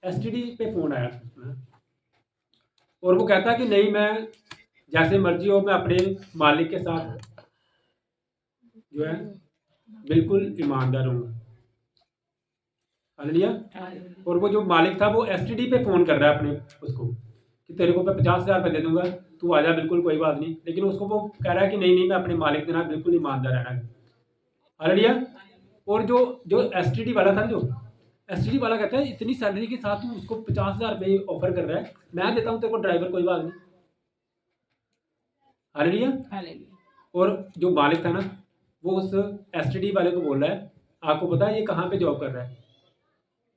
एसटीडी पे फोन आया और वो कहता कि नहीं, मैं जैसे मर्जी हो, मैं अपने मालिक के साथ जो है बिल्कुल ईमानदार हूँ। हालेलुया। और वो जो मालिक था वो एसटीडी पे फोन कर रहा है अपने उसको कि तेरे को मैं 50,000 रुपये दे दूंगा, तू आ जा, बिल्कुल कोई बात नहीं। लेकिन उसको वो कह रहा है कि नहीं, मैं अपने मालिक के साथ बिल्कुल ईमानदार रहना है। हालेलुया। और जो एसटीडी वाला था, जो एसटीडी वाला कहता है इतनी सैलरी के साथ तू उसको 50,000 रुपये ऑफर कर रहा है, मैं देता हूँ तेरे को ड्राइवर, कोई बात नहीं। हालेलुया। और जो मालिक था ना, वो उस एसटीडी वाले को बोल रहा है, आपको पता है ये कहाँ पे जॉब कर रहा है?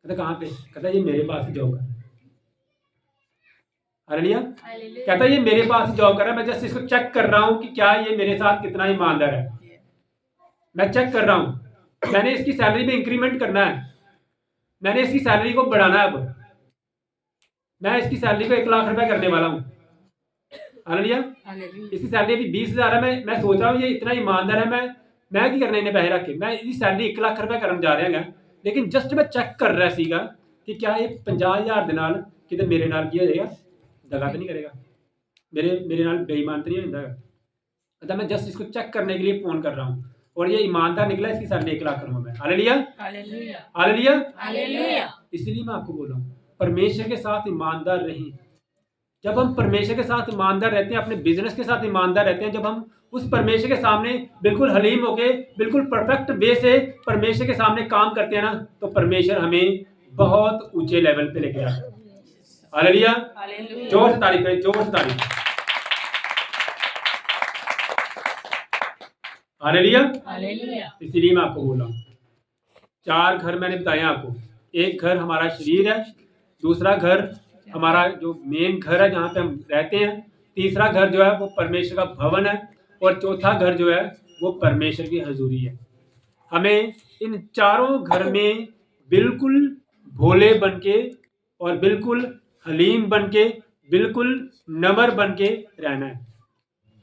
कहता कहाँ पे? कहता ये मेरे पास ही जॉब कर रहा है। हालेलुया। कहता ये मेरे पास ही जॉब कर रहा है, मैं जस्ट इसको चेक कर रहा हूँ कि क्या ये मेरे साथ कितना ईमानदार है। मैं चेक कर रहा हूँ, मैंने इसकी सैलरी में इंक्रीमेंट करना है, मैंने इसकी सैलरी को बढ़ाना है। अब मैं इसकी सैलरी को 1 लाख रुपए करने वाला हूँ। हालेलुया। इसकी सैलरी अभी 20,000 है, मैं सोच रहा हूँ ये इतना ईमानदार है, मैं की करना इन्हें पैसे रख के, मैं इसकी सैलरी 1 लाख रुपए करने जा रहे हैं। लेकिन जस्ट मैं चेक कर रहा सीगा कि क्या ये 50,000 के नाल किते मेरे नाल किया जाएगा, दगा तो नहीं करेगा, मेरे नाल बेईमान तो नहीं होता। मतलब मैं जस्ट इसको चेक करने के लिए फोन कर रहा हूँ और ये ईमानदार निकला, इसकी सैलरी 1 लाख करूँगा मैं। हालेलुया। हालेलुया। इसलिए मैं आपको बोल रहा हूँ, परमेश्वर के साथ ईमानदार रहें। जब हम परमेश्वर के साथ ईमानदार रहते हैं, अपने बिजनेस के साथ ईमानदार रहते हैं, जब हम उस परमेश्वर के सामने बिल्कुल हलीम होके बिल्कुल परफेक्ट वे से परमेश्वर के सामने काम करते हैं ना, तो परमेश्वर हमें बहुत ऊंचे लेवल पे लेके जाता है। हालेलुया। जोर से तारीफ करें, जोर से तारीफ। हालेलुया। इसीलिए मैं आपको बोल रहा हूँ, 4 घर मैंने बताया आपको। एक घर हमारा शरीर है, दूसरा घर हमारा जो मेन घर है जहाँ पे हम रहते हैं, तीसरा घर जो है वो परमेश्वर का भवन है, और चौथा घर जो है वो परमेश्वर की हजूरी है। हमें इन चारों घर में बिल्कुल भोले बनके और बिल्कुल हलीम बनके, बिल्कुल नम्र बनके रहना है।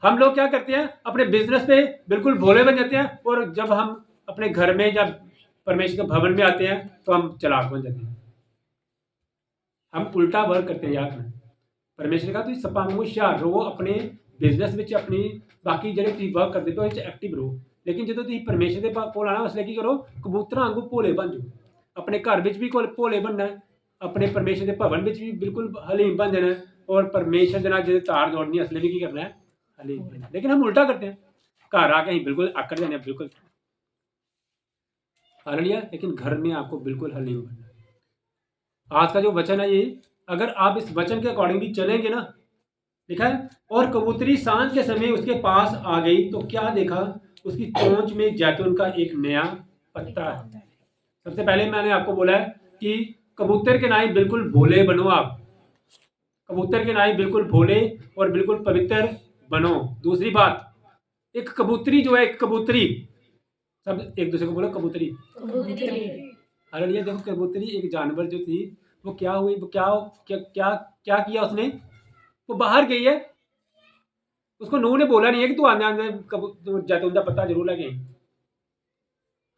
हम लोग क्या करते हैं, अपने बिजनेस पे बिल्कुल भोले बन जाते हैं, और जब हम अपने घर में जब परमेश्वर के भवन में आते हैं तो हम चालाक बन जाते हैं। हम उल्टा वर्क करते हैं। याद रखना, परमेश्वर ने कहा तुम सपांग होशियार रहो, अपने बिजनेस में अपनी बाकी जो तुम वर्क करते हो एक्टिव रहो, लेकिन जो तुम परमेश्वर के कोल आना उसलिए की करो, कबूतरा वांगू भोले बन जाओ। अपने घर में भी भोले बनना है, अपने परमेश्वर के भवन में भी बिल्कुल हलीम बन जाना है, और परमेश्वर के नाल जो तार जोड़नी है उसलिए भी की करना है, हलीम बनना है। लेकिन हम उल्टा करते हैं, घर आके ही बिल्कुल आकड़ जाने बिल्कुल। हालेलुया। लेकिन घर में आपको बिल्कुल हलीम बनना है। आज का जो वचन है ये, अगर आप इस वचन के अकॉर्डिंग भी चलेंगे ना, लिखा है और कबूतरी सांझ के समय उसके पास आ गई तो क्या देखा, उसकी चोंच में जैतून का एक नया पत्ता है। सबसे पहले मैंने आपको बोला है कि कबूतर के नाई बिल्कुल भोले बनो। आप कबूतर के नाई बिल्कुल भोले और बिल्कुल पवित्र बनो। दूसरी बात, एक कबूतरी जो है, एक कबूतरी, सब एक दूसरे को बोलो कबूतरी। हालेलुया। देखो कबूतरी एक जानवर जो थी, वो क्या हुई, वो क्या क्या क्या क्या किया उसने, वो बाहर गई है। उसको नूह ने बोला नहीं है कि तू आने आने जैतून का पत्ता जरूर लगे।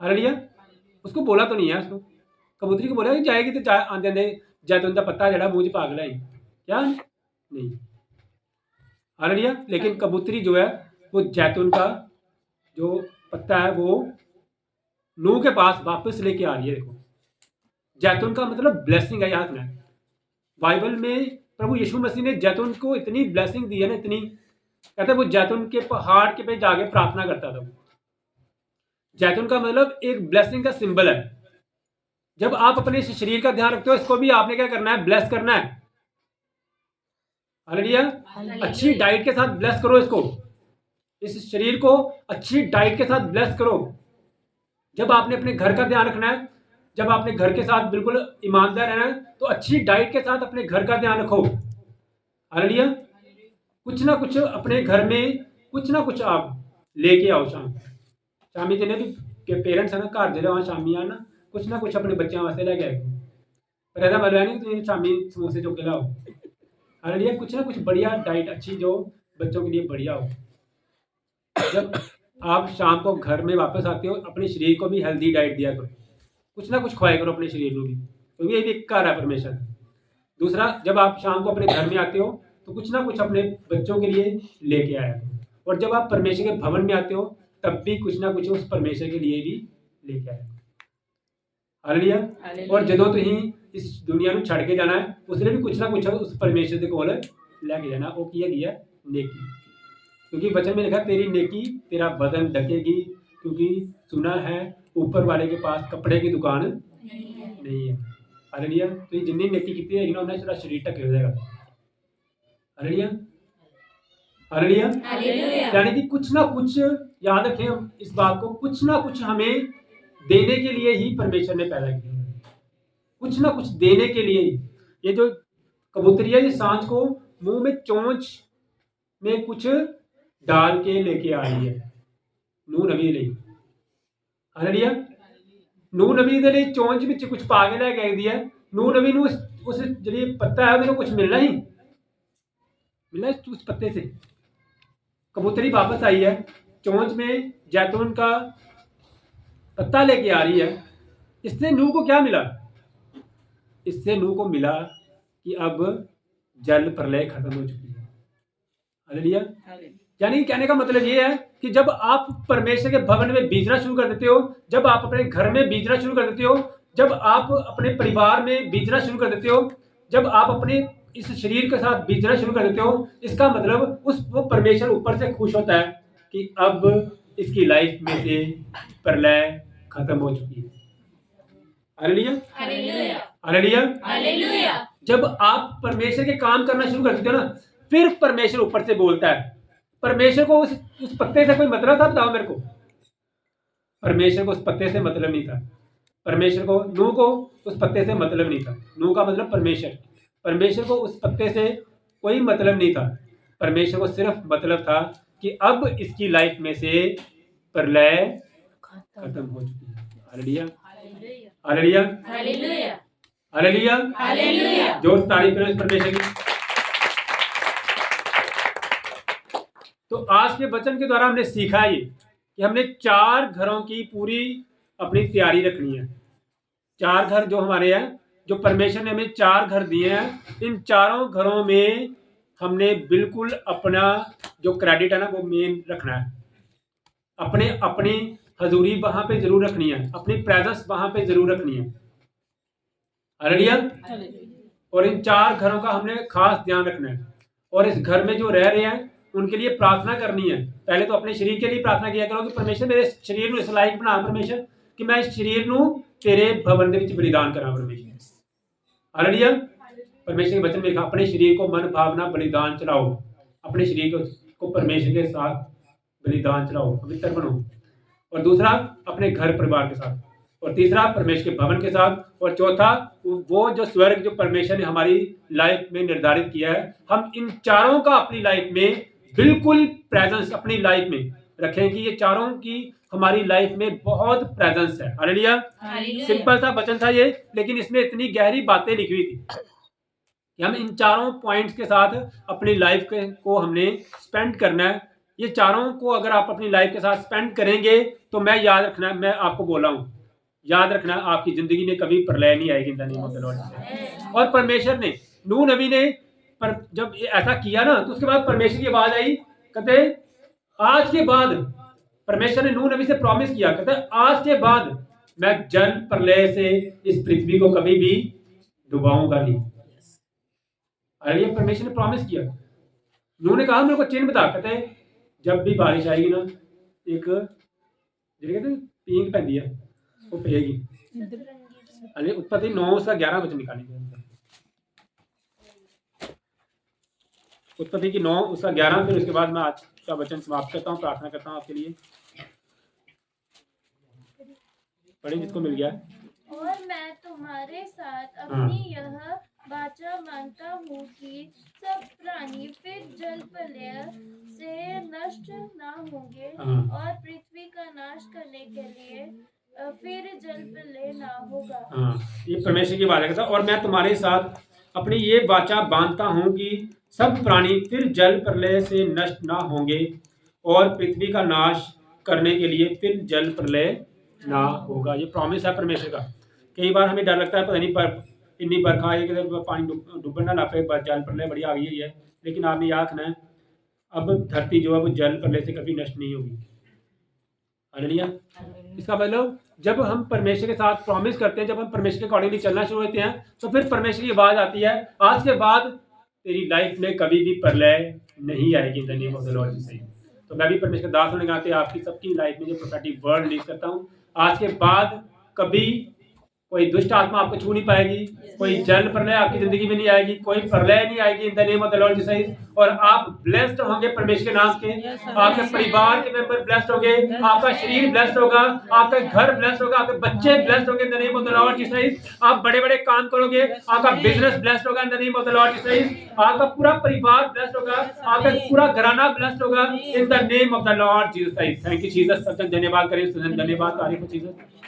हालेलुया। उसको बोला तो नहीं है, उसको कबूतरी को बोला कि जाएगी तो आंदे आंदे जैतून का पत्ता जड़ा मुंह च पाग लाई, क्या नहीं। हालेलुया। लेकिन कबूतरी जो है वो जैतून का जो पत्ता है वो नूह के पास वापस लेके आ रही है। देखो, जैतून का मतलब ब्लेसिंग है। याद रखना, बाइबल में प्रभु यीशु मसीह ने जैतून को इतनी ब्लेसिंग दी है ना, इतनी, कहते वो जैतून के पहाड़ के पे जाके प्रार्थना करता था। जैतून का मतलब एक ब्लेसिंग का सिंबल है। जब आप अपने इस शरीर का ध्यान रखते हो, इसको भी आपने क्या करना है, ब्लेस करना है। हालेलुया। अच्छी डाइट के साथ ब्लेस करो इसको, इस शरीर को अच्छी डाइट के साथ ब्लेस करो। जब आपने अपने घर का ध्यान रखना है, जब आपने घर के साथ बिल्कुल ईमानदार रहना है, तो अच्छी डाइट के साथ अपने घर का ध्यान रखो। हालेलुया। कुछ ना कुछ अपने घर में कुछ ना कुछ आप लेके आओ। शामी जिन्हें भी के पेरेंट्स है ना, घर जेह्ड़े वहाँ शामी आना कुछ ना कुछ अपने बच्चों वास्ते लेके आए। पर ऐसा मतलब नहीं तुम शामी समोसे चुक के लाओ। हालेलुया। कुछ ना कुछ बढ़िया डाइट अच्छी जो बच्चों के लिए बढ़िया हो। जब आप शाम को घर में वापस आते हो, अपने शरीर को भी हेल्दी डाइट दिया करो, कुछ ना कुछ खुआया करो अपने शरीर को भी, क्योंकि ये भी एक कार्य है परमेश्वर। दूसरा, जब आप शाम को अपने घर में आते हो तो कुछ ना कुछ अपने बच्चों के लिए लेके आया करो, और जब आप परमेश्वर के भवन में आते हो तब भी कुछ ना कुछ उस परमेश्वर के लिए भी लेके आया करो। हालेलुया। और ਜਦੋਂ ਤੁਸੀਂ ਇਸ ਦੁਨੀਆ ਨੂੰ ਛੱਡ ਕੇ ਜਾਣਾ ਹੈ, उसने भी कुछ ना कुछ उस परमेश्वर के कोल लेके जाना। वो की हैगी है, नेकी। क्योंकि वचन में लिखा तेरी नेकी तेरा बदन ढकेगी, क्योंकि सुना है ऊपर वाले के पास कपड़े की दुकान नहीं है। हालेलुया। तो ये जितनी नेकी की है ना, उन्हें तेरा शरीर ढके हो जाएगा। हालेलुया। हालेलुया। यानी कि कुछ ना कुछ, याद रखें हम इस बात को, कुछ ना कुछ हमें देने के लिए ही परमेश्वर ने पैदा किया। कुछ ना कुछ देने के लिए ही। ये जो कबूतरी है, ये सांझ को मुंह में चोंच में कुछ डाल के लेके आ रही है नूह नबी ਲਈ। हालेलुया। नूह नबी ਦੇ ਲਈ ਚੋਂਚ ਵਿੱਚ ਕੁਝ ਪਾ ਕੇ ਲੈ ਕੇ ਆਈ ਹੈ। नूह नबी ਨੂੰ उस ਜਿਹੜੀ पत्ता है ਉਹਦੇ कुछ मिलना ही मिलना उस पत्ते से। कबूतरी वापस आई है, चोंच में जैतून का पत्ता लेके आ रही है। इससे नूह को क्या मिला? इससे नूह को मिला कि अब जल प्रलय खत्म हो चुकी है। हालेलुया। यानी कहने का मतलब ये है कि जब आप परमेश्वर के भवन में बीजना शुरू कर देते हो, जब आप अपने घर में बीजना शुरू कर देते हो, जब आप अपने परिवार में बीजना शुरू कर देते हो, जब आप अपने इस शरीर के साथ बीजना शुरू कर देते हो, इसका मतलब वो परमेश्वर ऊपर से खुश होता है कि अब इसकी लाइफ में से प्रलय खत्म हो चुकी है। हालेलुया। हालेलुया। हालेलुया। जब आप परमेश्वर के काम करना शुरू कर देते हो ना, फिर परमेश्वर ऊपर से बोलता है। परमेश्वर को उस पत्ते से कोई मतलब था? बताओ मेरे को। परमेश्वर को उस पत्ते से मतलब नहीं था। परमेश्वर को, नूह को उस पत्ते से मतलब नहीं था। नूह का मतलब परमेश्वर। परमेश्वर को उस पत्ते से कोई मतलब नहीं था। परमेश्वर को सिर्फ मतलब था कि अब इसकी लाइफ में से प्रलय खत्म हो चुकी है। Hallelujah. Hallelujah. Hallelujah. Hallelujah. Hallelujah. जोर तारीफ करें परमेश्वर की। तो आज के वचन के द्वारा हमने सीखा ये कि हमने 4 घरों की पूरी अपनी तैयारी रखनी है। 4 घर जो हमारे हैं, जो परमेश्वर ने हमें 4 घर दिए हैं, इन चारों घरों में हमने बिल्कुल अपना जो क्रेडिट है ना, वो मेन रखना है। अपनी हजूरी वहां पे जरूर रखनी है, अपनी प्रेजेंस वहां पे जरूर रखनी है। हालेलुया। और इन 4 घरों का हमने खास ध्यान रखना है। और इस घर में जो रह रहे हैं उनके लिए प्रार्थना करनी है। पहले तो अपने शरीर के लिए प्रार्थना किया करो कि परमेश्वर मेरे शरीर को इस लायक बना परमेश्वर कि मैं इस शरीर को तेरे भवन के बलिदान करा परमेश्वर। हालेलुया। परमेश्वर के वचन में लिखा अपने शरीर को मन भावना बलिदान चढ़ाओ। अपने शरीर को परमेश्वर के साथ बलिदान चढ़ाओ, पवित्र बनो। और दूसरा, अपने घर परिवार के साथ। और तीसरा, परमेश्वर के भवन के साथ। और चौथा, वो जो स्वर्ग जो परमेश्वर ने हमारी लाइफ में निर्धारित किया है, हम इन चारों का अपनी लाइफ में बिल्कुल प्रेजेंस अपनी लाइफ में रखें कि ये चारों की हमारी लाइफ में बहुत प्रेजेंस है। हालेलुया। सिंपल सा वचन था ये, लेकिन इसमें इतनी गहरी बातें लिखी हुई थी कि हम इन चारों पॉइंट्स के साथ अपनी लाइफ को हमने स्पेंड करना है। ये चारों को अगर आप अपनी लाइफ के साथ स्पेंड करेंगे तो मैं याद रखना, मैं आपको बोला हूँ, याद रखना आपकी जिंदगी में कभी प्रलय नहीं आएगी। और परमेश्वर ने नूह नबी ने पर जब ऐसा किया ना, तो उसके बाद परमेश्वर की आवाज आई, कहते आज के बाद परमेश्वर ने नूह नबी से प्रॉमिस किया, कहते आज के बाद मैं जल प्रलय से इस पृथ्वी को कभी भी डुबाऊंगा नहीं। अरे ये परमेश्वर ने प्रॉमिस किया। नूह ने कहा मेरे को चिन्ह बता, कहते जब भी बारिश आएगी ना, एक कहते पींग पैंदी है वो पेगी। सतरंगी अरे उत्पत्ति 9:11 वचन निकालेंगे। उत्पत्ति की 9:11, फिर उसके बाद मैं आज का वचन समाप्त करता हूँ, प्रार्थना करता हूँ आपके लिए। पढ़े जिसको मिल गया। और मैं तुम्हारे साथ अपनी यह वाचा मानता हूँ कि सब प्राणी फिर जल प्रलय से नष्ट न होंगे और पृथ्वी का नाश करने के लिए फिर जल प्रलय ना होगा। हाँ, ये परमेश्वर की बात है। और मैं तुम्हारे साथ अपनी ये वाचा बांधता हूँ कि सब प्राणी फिर जल प्रलय से नष्ट ना होंगे और पृथ्वी का नाश करने के लिए फिर जल प्रलय ना होगा। ये प्रॉमिस है परमेश्वर का। कई बार हमें डर लगता है पता नहीं इतनी बरखा आई कि पानी डूबन ना लापे, जल प्रलय बड़ी आ गई है, लेकिन आपने याद रखना है अब धरती जो है वो जल प्रलय से कभी नष्ट नहीं होगी। हालेलुया। इसका मतलब जब हम परमेश्वर के साथ प्रॉमिस करते हैं, जब हम परमेश्वर के अकॉर्डिंगली चलना शुरू होते हैं, तो फिर परमेश्वर की आवाज आती है, आज के बाद तेरी लाइफ में कभी भी प्रलय नहीं आएगी in the name of the Lord Jesus. तो मैं भी परमेश्वर का दास होने के नाते आपकी सबकी लाइफ में जो प्रोफेटिक वर्ड रिलीज करता हूँ, आज के बाद कभी कोई दुष्ट आत्मा आपको छू नहीं पाएगी, कोई जल प्रलय आपकी जिंदगी में नहीं आएगी, कोई प्रलय नहीं आएगी in the name of the Lord Jesus. और आप ब्लेस्ड होंगे परमेश्वर के नाम से, आपके परिवार के मेंबर ब्लेस्ड होंगे, आपका शरीर ब्लेस्ड होगा, आपका घर ब्लेस्ड होगा, आपके बच्चे ब्लेस्ड होंगे in the name of the Lord Jesus. आप बड़े बड़े काम करोगे, आपका बिजनेस ब्लेस्ड होगा in the name of the Lord Jesus. आपका पूरा परिवार ब्लेस्ड होगा, आपका पूरा घराना ब्लेस्ड होगा in the name of the Lord Jesus. Thank you Jesus. सबसे धन्यवाद करें, धन्यवाद, तारीफ हो जीसस।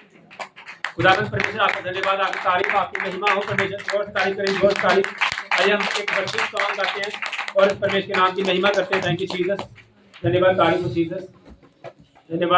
खुदावंद परमेश्वर आपका धन्यवाद, आपकी तारीफ, आपकी महिमा हो परमेश्वर। और तारीफ करें, बहुत तारीफ। आइए हम एक वर्शिप सॉन्ग गाते हैं और परमेश्वर के नाम की महिमा करते हैं। Thank you Jesus. धन्यवाद, तारीफ हो जीसस। धन्यवाद।